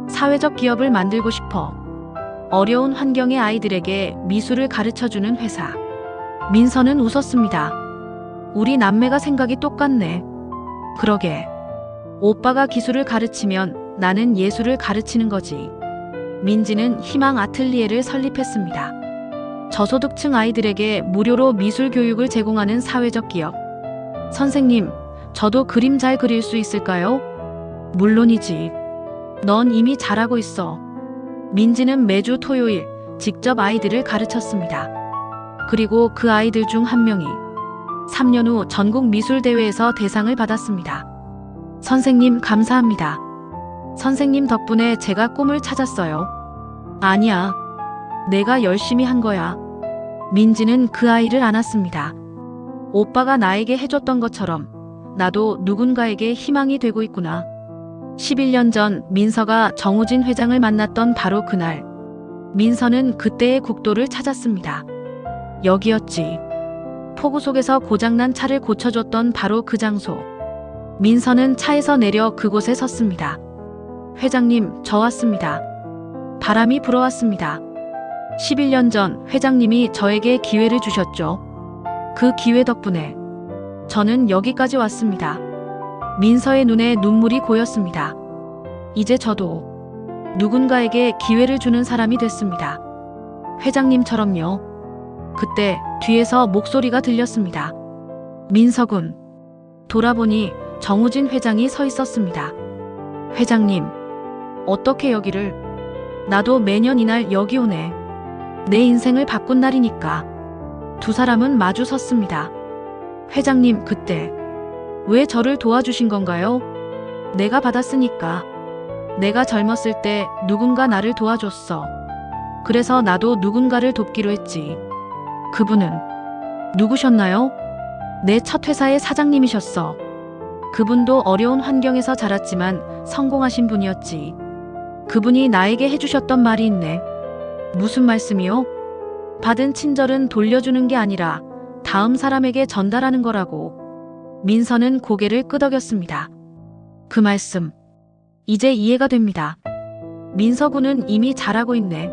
사회적 기업을 만들고 싶어. 어려운 환경의 아이들에게 미술을 가르쳐주는 회사. 민서는 웃었습니다. 우리 남매가 생각이 똑같네. 그러게. 오빠가 기술을 가르치면 나는 예술을 가르치는 거지. 민지는 희망 아틀리에를 설립했습니다. 저소득층 아이들에게 무료로 미술 교육을 제공하는 사회적 기업. 선생님, 저도 그림 잘 그릴 수 있을까요? 물론이지. 넌 이미 잘하고 있어. 민지는 매주 토요일 직접 아이들을 가르쳤습니다. 그리고 그 아이들 중 한 명이 3년 후 전국 미술대회에서 대상을 받았습니다. 선생님 감사합니다. 선생님 덕분에 제가 꿈을 찾았어요. 아니야. 내가 열심히 한 거야. 민지는 그 아이를 안았습니다. 오빠가 나에게 해줬던 것처럼 나도 누군가에게 희망이 되고 있구나. 11년 전 민서가 정우진 회장을 만났던 바로 그날, 민서는 그때의 국도를 찾았습니다. 여기였지. 폭우 속에서 고장난 차를 고쳐줬던 바로 그 장소. 민서는 차에서 내려 그곳에 섰습니다. 회장님, 저 왔습니다. 바람이 불어왔습니다. 11년 전 회장님이 저에게 기회를 주셨죠. 그 기회 덕분에 저는 여기까지 왔습니다. 민서의 눈에 눈물이 고였습니다. 이제 저도 누군가에게 기회를 주는 사람이 됐습니다. 회장님처럼요. 그때 뒤에서 목소리가 들렸습니다. 민서군. 돌아보니 정우진 회장이 서 있었습니다. 회장님, 어떻게 여기를? 나도 매년 이날 여기 오네. 내 인생을 바꾼 날이니까. 두 사람은 마주 섰습니다. 회장님, 그때 왜 저를 도와주신 건가요? 내가 받았으니까. 내가 젊었을 때 누군가 나를 도와줬어. 그래서 나도 누군가를 돕기로 했지. 그분은 누구셨나요? 내 첫 회사의 사장님이셨어. 그분도 어려운 환경에서 자랐지만 성공하신 분이었지. 그분이 나에게 해주셨던 말이 있네. 무슨 말씀이요? 받은 친절은 돌려주는 게 아니라 다음 사람에게 전달하는 거라고. 민서는 고개를 끄덕였습니다. 그 말씀, 이제 이해가 됩니다. 민서군은 이미 잘하고 있네.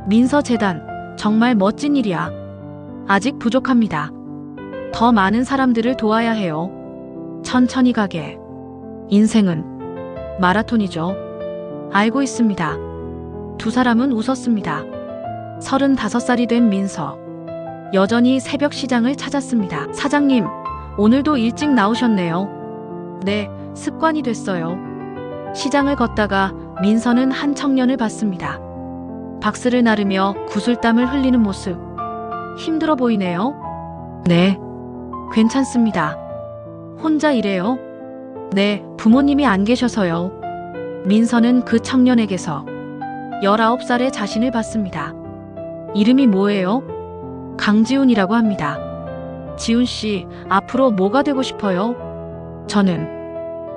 민서재단, 정말 멋진 일이야. 아직 부족합니다. 더 많은 사람들을 도와야 해요. 천천히 가게. 인생은 마라톤이죠. 알고 있습니다. 두 사람은 웃었습니다. 35살이 된 민서. 여전히 새벽 시장을 찾았습니다. 사장님, 오늘도 일찍 나오셨네요. 네, 습관이 됐어요. 시장을 걷다가 민서는 한 청년을 봤습니다. 박스를 나르며 구슬땀을 흘리는 모습. 힘들어 보이네요. 네, 괜찮습니다. 혼자 일해요? 네, 부모님이 안 계셔서요. 민서는 그 청년에게서 19살의 자신을 봤습니다. 이름이 뭐예요? 강지훈이라고 합니다. 지훈 씨, 앞으로 뭐가 되고 싶어요? 저는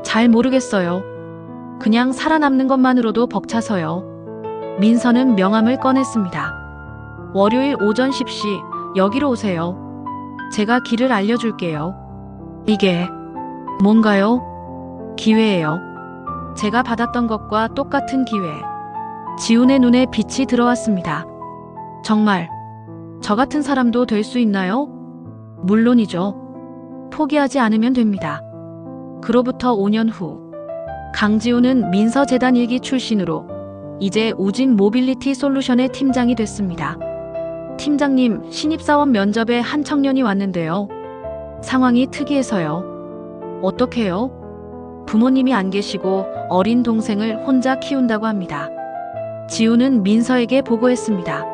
잘 모르겠어요. 그냥 살아남는 것만으로도 벅차서요. 민서는 명함을 꺼냈습니다. 월요일 오전 10시 여기로 오세요. 제가 길을 알려줄게요. 이게 뭔가요? 기회예요. 제가 받았던 것과 똑같은 기회. 지훈의 눈에 빛이 들어왔습니다. 정말 저 같은 사람도 될 수 있나요? 물론이죠. 포기하지 않으면 됩니다. 그로부터 5년 후, 강지훈은 민서재단 1기 출신으로 이제 우진 모빌리티 솔루션의 팀장이 됐습니다. 팀장님, 신입사원 면접에 한 청년이 왔는데요. 상황이 특이해서요. 어떡해요? 부모님이 안 계시고 어린 동생을 혼자 키운다고 합니다. 지우는 민서에게 보고했습니다.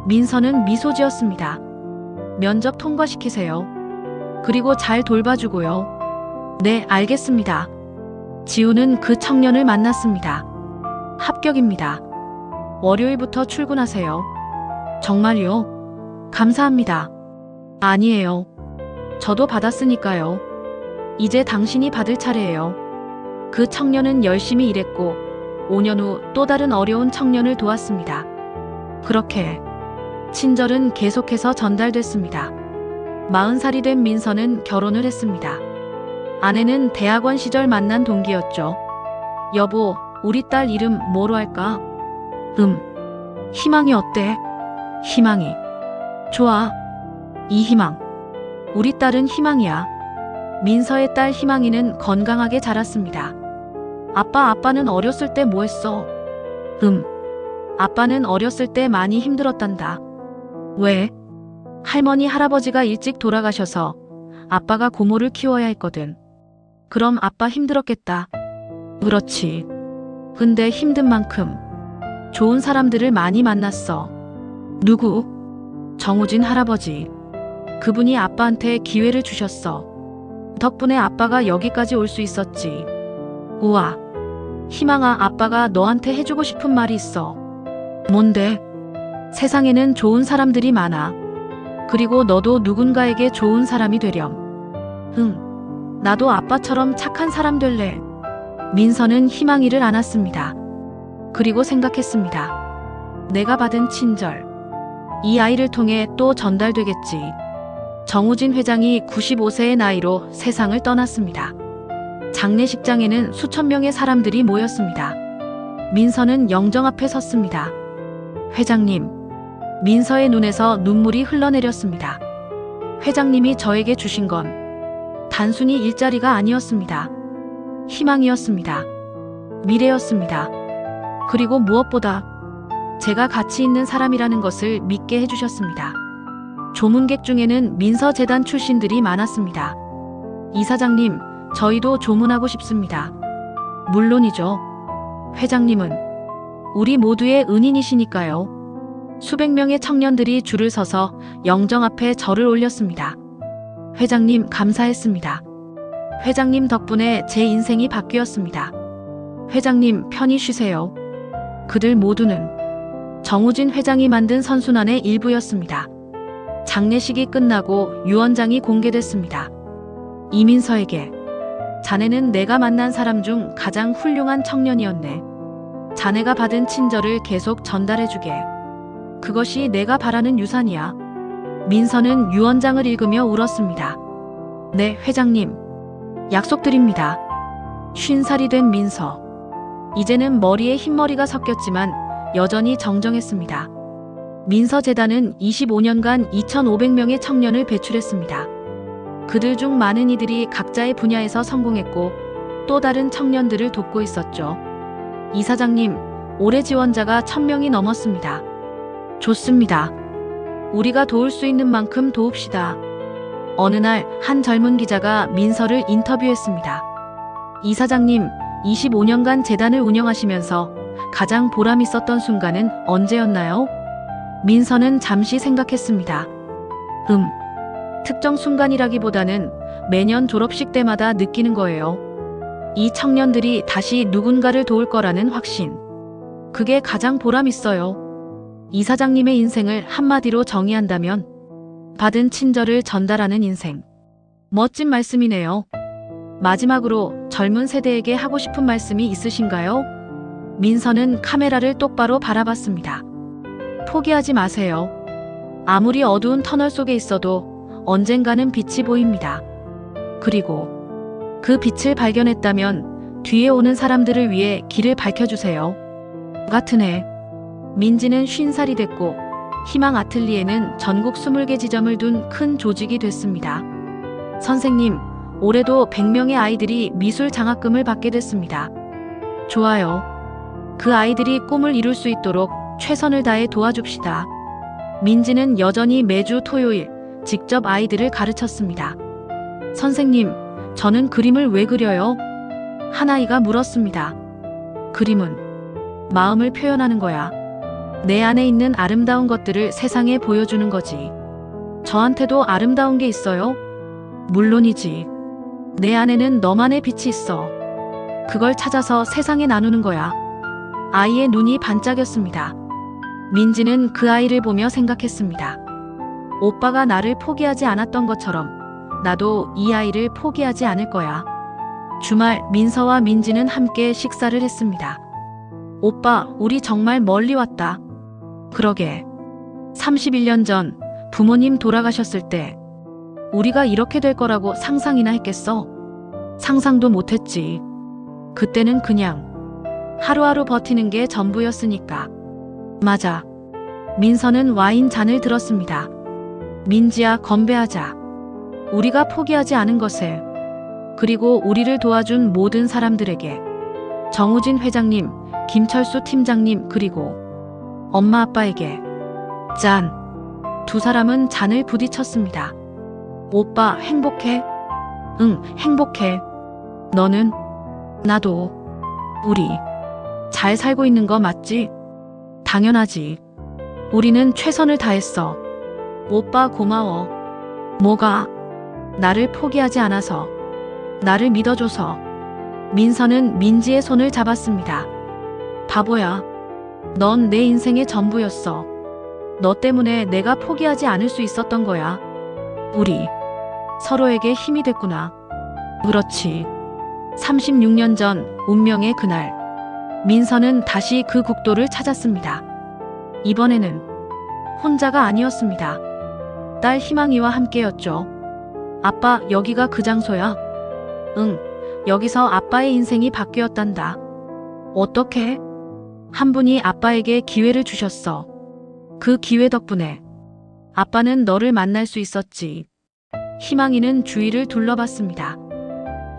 민서는 미소 지었습니다. 면접 통과시키세요. 그리고 잘 돌봐주고요. 네, 알겠습니다. 지우는 그 청년을 만났습니다. 합격입니다. 월요일부터 출근하세요. 정말요? 감사합니다. 아니에요. 저도 받았으니까요. 이제 당신이 받을 차례예요. 그 청년은 열심히 일했고 5년 후 또 다른 어려운 청년을 도왔습니다. 그렇게 친절은 계속해서 전달됐습니다. 40살이 된 민서는 결혼을 했습니다. 아내는 대학원 시절 만난 동기였죠. 여보, 우리 딸 이름 뭐로 할까? 희망이 어때? 희망이. 좋아. 이희망. 우리 딸은 희망이야. 민서의 딸 희망이는 건강하게 자랐습니다. 아빠는 어렸을 때 뭐 했어? 아빠는 어렸을 때 많이 힘들었단다. 왜? 할머니, 할아버지가 일찍 돌아가셔서 아빠가 고모를 키워야 했거든. 그럼 아빠 힘들었겠다. 그렇지. 근데 힘든 만큼 좋은 사람들을 많이 만났어. 누구? 정우진 할아버지. 그분이 아빠한테 기회를 주셨어. 덕분에 아빠가 여기까지 올 수 있었지. 우와. 희망아, 아빠가 너한테 해주고 싶은 말이 있어. 뭔데? 세상에는 좋은 사람들이 많아. 그리고 너도 누군가에게 좋은 사람이 되렴. 나도 아빠처럼 착한 사람 될래. 민서는 희망이를 안았습니다. 그리고 생각했습니다. 내가 받은 친절. 이 아이를 통해 또 전달되겠지. 정우진 회장이 95세의 나이로 세상을 떠났습니다. 장례식장에는 수천 명의 사람들이 모였습니다. 민서는 영정 앞에 섰습니다. 회장님. 민서의 눈에서 눈물이 흘러내렸습니다. 회장님이 저에게 주신 건 단순히 일자리가 아니었습니다. 희망이었습니다. 미래였습니다. 그리고 무엇보다 제가 가치 있는 사람이라는 것을 믿게 해주셨습니다. 조문객 중에는 민서재단 출신들이 많았습니다. 이사장님, 저희도 조문하고 싶습니다. 물론이죠. 회장님은 우리 모두의 은인이시니까요. 수백 명의 청년들이 줄을 서서 영정 앞에 절을 올렸습니다. 회장님, 감사했습니다. 회장님 덕분에 제 인생이 바뀌었습니다. 회장님, 편히 쉬세요. 그들 모두는 정우진 회장이 만든 선순환의 일부였습니다. 장례식이 끝나고 유언장이 공개됐습니다. 이민서에게, 자네는 내가 만난 사람 중 가장 훌륭한 청년이었네. 자네가 받은 친절을 계속 전달해주게. 그것이 내가 바라는 유산이야. 민서는 유언장을 읽으며 울었습니다. 네, 회장님. 약속드립니다. 50살이 된 민서. 이제는 머리에 흰머리가 섞였지만 여전히 정정했습니다. 민서재단은 25년간 2,500명의 청년을 배출했습니다. 그들 중 많은 이들이 각자의 분야에서 성공했고 또 다른 청년들을 돕고 있었죠. 이사장님, 올해 지원자가 1,000명이 넘었습니다. 좋습니다. 우리가 도울 수 있는 만큼 도웁시다. 어느 날 한 젊은 기자가 민서를 인터뷰했습니다. 이사장님, 25년간 재단을 운영하시면서 가장 보람 있었던 순간은 언제였나요? 민서는 잠시 생각했습니다. 특정 순간이라기보다는 매년 졸업식 때마다 느끼는 거예요. 이 청년들이 다시 누군가를 도울 거라는 확신. 그게 가장 보람 있어요. 이사장님의 인생을 한마디로 정의한다면 받은 친절을 전달하는 인생. 멋진 말씀이네요. 마지막으로 젊은 세대에게 하고 싶은 말씀이 있으신가요? 민서는 카메라를 똑바로 바라봤습니다. 포기하지 마세요. 아무리 어두운 터널 속에 있어도 언젠가는 빛이 보입니다. 그리고 그 빛을 발견했다면 뒤에 오는 사람들을 위해 길을 밝혀주세요. 같은 해 민지는 50살이 됐고 희망 아틀리에는 전국 20개 지점을 둔 큰 조직이 됐습니다. 선생님, 올해도 100명의 아이들이 미술 장학금을 받게 됐습니다. 좋아요. 그 아이들이 꿈을 이룰 수 있도록 최선을 다해 도와줍시다. 민지는 여전히 매주 토요일 직접 아이들을 가르쳤습니다. 선생님, 저는 그림을 왜 그려요? 한 아이가 물었습니다. 그림은 마음을 표현하는 거야. 내 안에 있는 아름다운 것들을 세상에 보여주는 거지. 저한테도 아름다운 게 있어요? 물론이지. 내 안에는 너만의 빛이 있어. 그걸 찾아서 세상에 나누는 거야. 아이의 눈이 반짝였습니다. 민지는 그 아이를 보며 생각했습니다. 오빠가 나를 포기하지 않았던 것처럼 나도 이 아이를 포기하지 않을 거야. 주말 민서와 민지는 함께 식사를 했습니다. 오빠, 우리 정말 멀리 왔다. 그러게. 31년 전 부모님 돌아가셨을 때 우리가 이렇게 될 거라고 상상이나 했겠어? 상상도 못했지. 그때는 그냥 하루하루 버티는 게 전부였으니까. 맞아. 민서는 와인 잔을 들었습니다. 민지야, 건배하자. 우리가 포기하지 않은 것을, 그리고 우리를 도와준 모든 사람들에게. 정우진 회장님, 김철수 팀장님, 그리고 엄마 아빠에게. 짠. 두 사람은 잔을 부딪혔습니다. 오빠, 행복해? 응, 행복해. 너는? 나도. 우리 잘 살고 있는 거 맞지? 당연하지. 우리는 최선을 다했어. 오빠 고마워. 뭐가? 나를 포기하지 않아서. 나를 믿어줘서. 민서는 민지의 손을 잡았습니다. 바보야. 넌 내 인생의 전부였어. 너 때문에 내가 포기하지 않을 수 있었던 거야. 우리 서로에게 힘이 됐구나. 그렇지. 36년 전 운명의 그날, 민서는 다시 그 국도를 찾았습니다. 이번에는 혼자가 아니었습니다. 딸 희망이와 함께였죠. 아빠, 여기가 그 장소야? 응, 여기서 아빠의 인생이 바뀌었단다. 어떻게? 한 분이 아빠에게 기회를 주셨어. 그 기회 덕분에 아빠는 너를 만날 수 있었지. 희망이는 주위를 둘러봤습니다.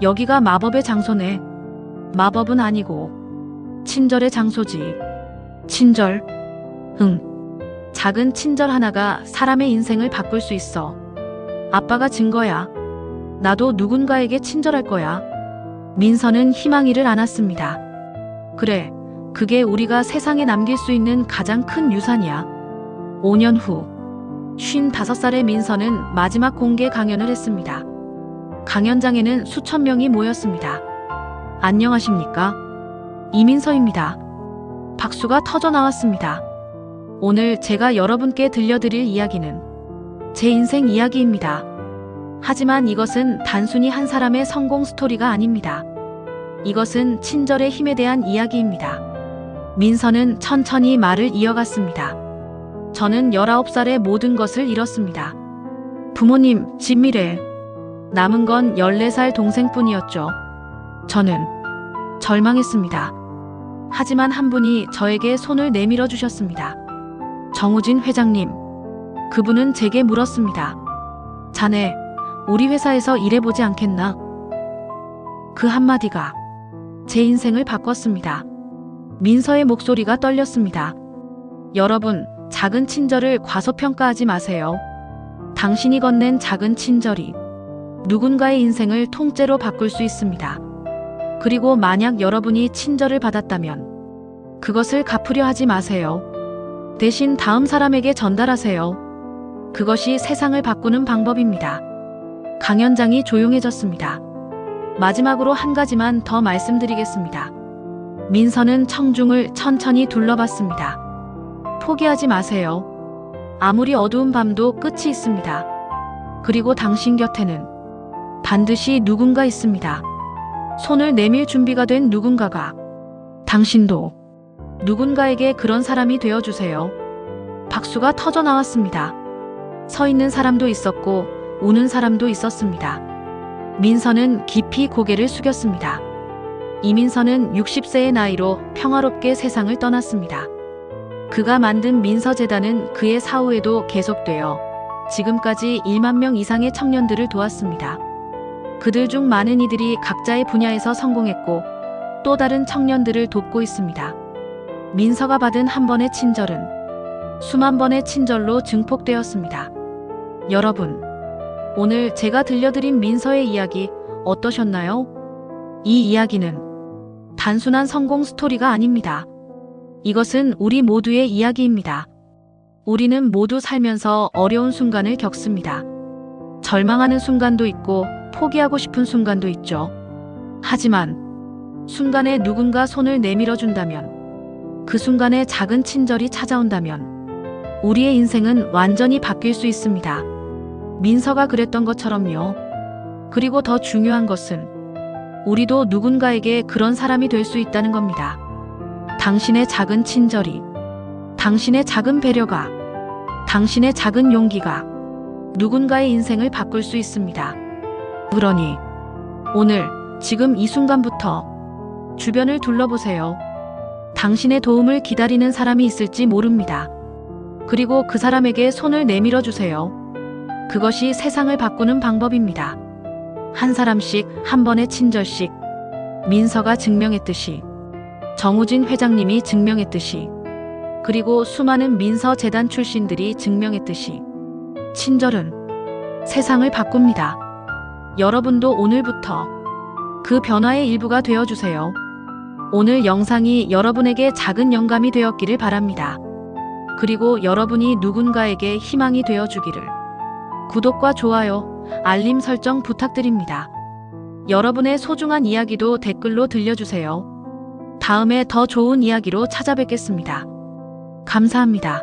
여기가 마법의 장소네. 마법은 아니고 친절의 장소지. 친절? 응. 작은 친절 하나가 사람의 인생을 바꿀 수 있어. 아빠가 증거야. 나도 누군가에게 친절할 거야. 민서는 희망이를 안았습니다. 그래, 그게 우리가 세상에 남길 수 있는 가장 큰 유산이야. 5년 후, 55살의 민서는 마지막 공개 강연을 했습니다. 강연장에는 수천 명이 모였습니다. 안녕하십니까? 이민서입니다. 박수가 터져 나왔습니다. 오늘 제가 여러분께 들려드릴 이야기는 제 인생 이야기입니다. 하지만 이것은 단순히 한 사람의 성공 스토리가 아닙니다. 이것은 친절의 힘에 대한 이야기입니다. 민서는 천천히 말을 이어갔습니다. 저는 19살에 모든 것을 잃었습니다. 부모님, 집, 미래. 남은 건 14살 동생뿐이었죠. 저는 절망했습니다. 하지만 한 분이 저에게 손을 내밀어 주셨습니다. 정우진 회장님. 그분은 제게 물었습니다. 자네, 우리 회사에서 일해보지 않겠나? 그 한마디가 제 인생을 바꿨습니다. 민서의 목소리가 떨렸습니다. 여러분, 작은 친절을 과소평가하지 마세요. 당신이 건넨 작은 친절이 누군가의 인생을 통째로 바꿀 수 있습니다. 그리고 만약 여러분이 친절을 받았다면 그것을 갚으려 하지 마세요. 대신 다음 사람에게 전달하세요. 그것이 세상을 바꾸는 방법입니다. 강연장이 조용해졌습니다. 마지막으로 한 가지만 더 말씀드리겠습니다. 민서는 청중을 천천히 둘러봤습니다. 포기하지 마세요. 아무리 어두운 밤도 끝이 있습니다. 그리고 당신 곁에는 반드시 누군가 있습니다. 손을 내밀 준비가 된 누군가가. 당신도 누군가에게 그런 사람이 되어주세요. 박수가 터져 나왔습니다. 서 있는 사람도 있었고 우는 사람도 있었습니다. 민서는 깊이 고개를 숙였습니다. 이민서는 60세의 나이로 평화롭게 세상을 떠났습니다. 그가 만든 민서재단은 그의 사후에도 계속되어 지금까지 1만 명 이상의 청년들을 도왔습니다. 그들 중 많은 이들이 각자의 분야에서 성공했고 또 다른 청년들을 돕고 있습니다. 민서가 받은 한 번의 친절은 수만 번의 친절로 증폭되었습니다. 여러분, 오늘 제가 들려드린 민서의 이야기 어떠셨나요? 이 이야기는 단순한 성공 스토리가 아닙니다. 이것은 우리 모두의 이야기입니다. 우리는 모두 살면서 어려운 순간을 겪습니다. 절망하는 순간도 있고 포기하고 싶은 순간도 있죠. 하지만 순간에 누군가 손을 내밀어 준다면, 그 순간에 작은 친절이 찾아온다면 우리의 인생은 완전히 바뀔 수 있습니다. 민서가 그랬던 것처럼요. 그리고 더 중요한 것은 우리도 누군가에게 그런 사람이 될 수 있다는 겁니다. 당신의 작은 친절이, 당신의 작은 배려가, 당신의 작은 용기가 누군가의 인생을 바꿀 수 있습니다. 그러니 오늘 지금 이 순간부터 주변을 둘러보세요. 당신의 도움을 기다리는 사람이 있을지 모릅니다. 그리고 그 사람에게 손을 내밀어 주세요. 그것이 세상을 바꾸는 방법입니다. 한 사람씩, 한 번의 친절씩, 민서가 증명했듯이, 정우진 회장님이 증명했듯이, 그리고 수많은 민서 재단 출신들이 증명했듯이 친절은 세상을 바꿉니다. 여러분도 오늘부터 그 변화의 일부가 되어주세요. 오늘 영상이 여러분에게 작은 영감이 되었기를 바랍니다. 그리고 여러분이 누군가에게 희망이 되어주기를. 구독과 좋아요, 알림 설정 부탁드립니다. 여러분의 소중한 이야기도 댓글로 들려주세요. 다음에 더 좋은 이야기로 찾아뵙겠습니다. 감사합니다.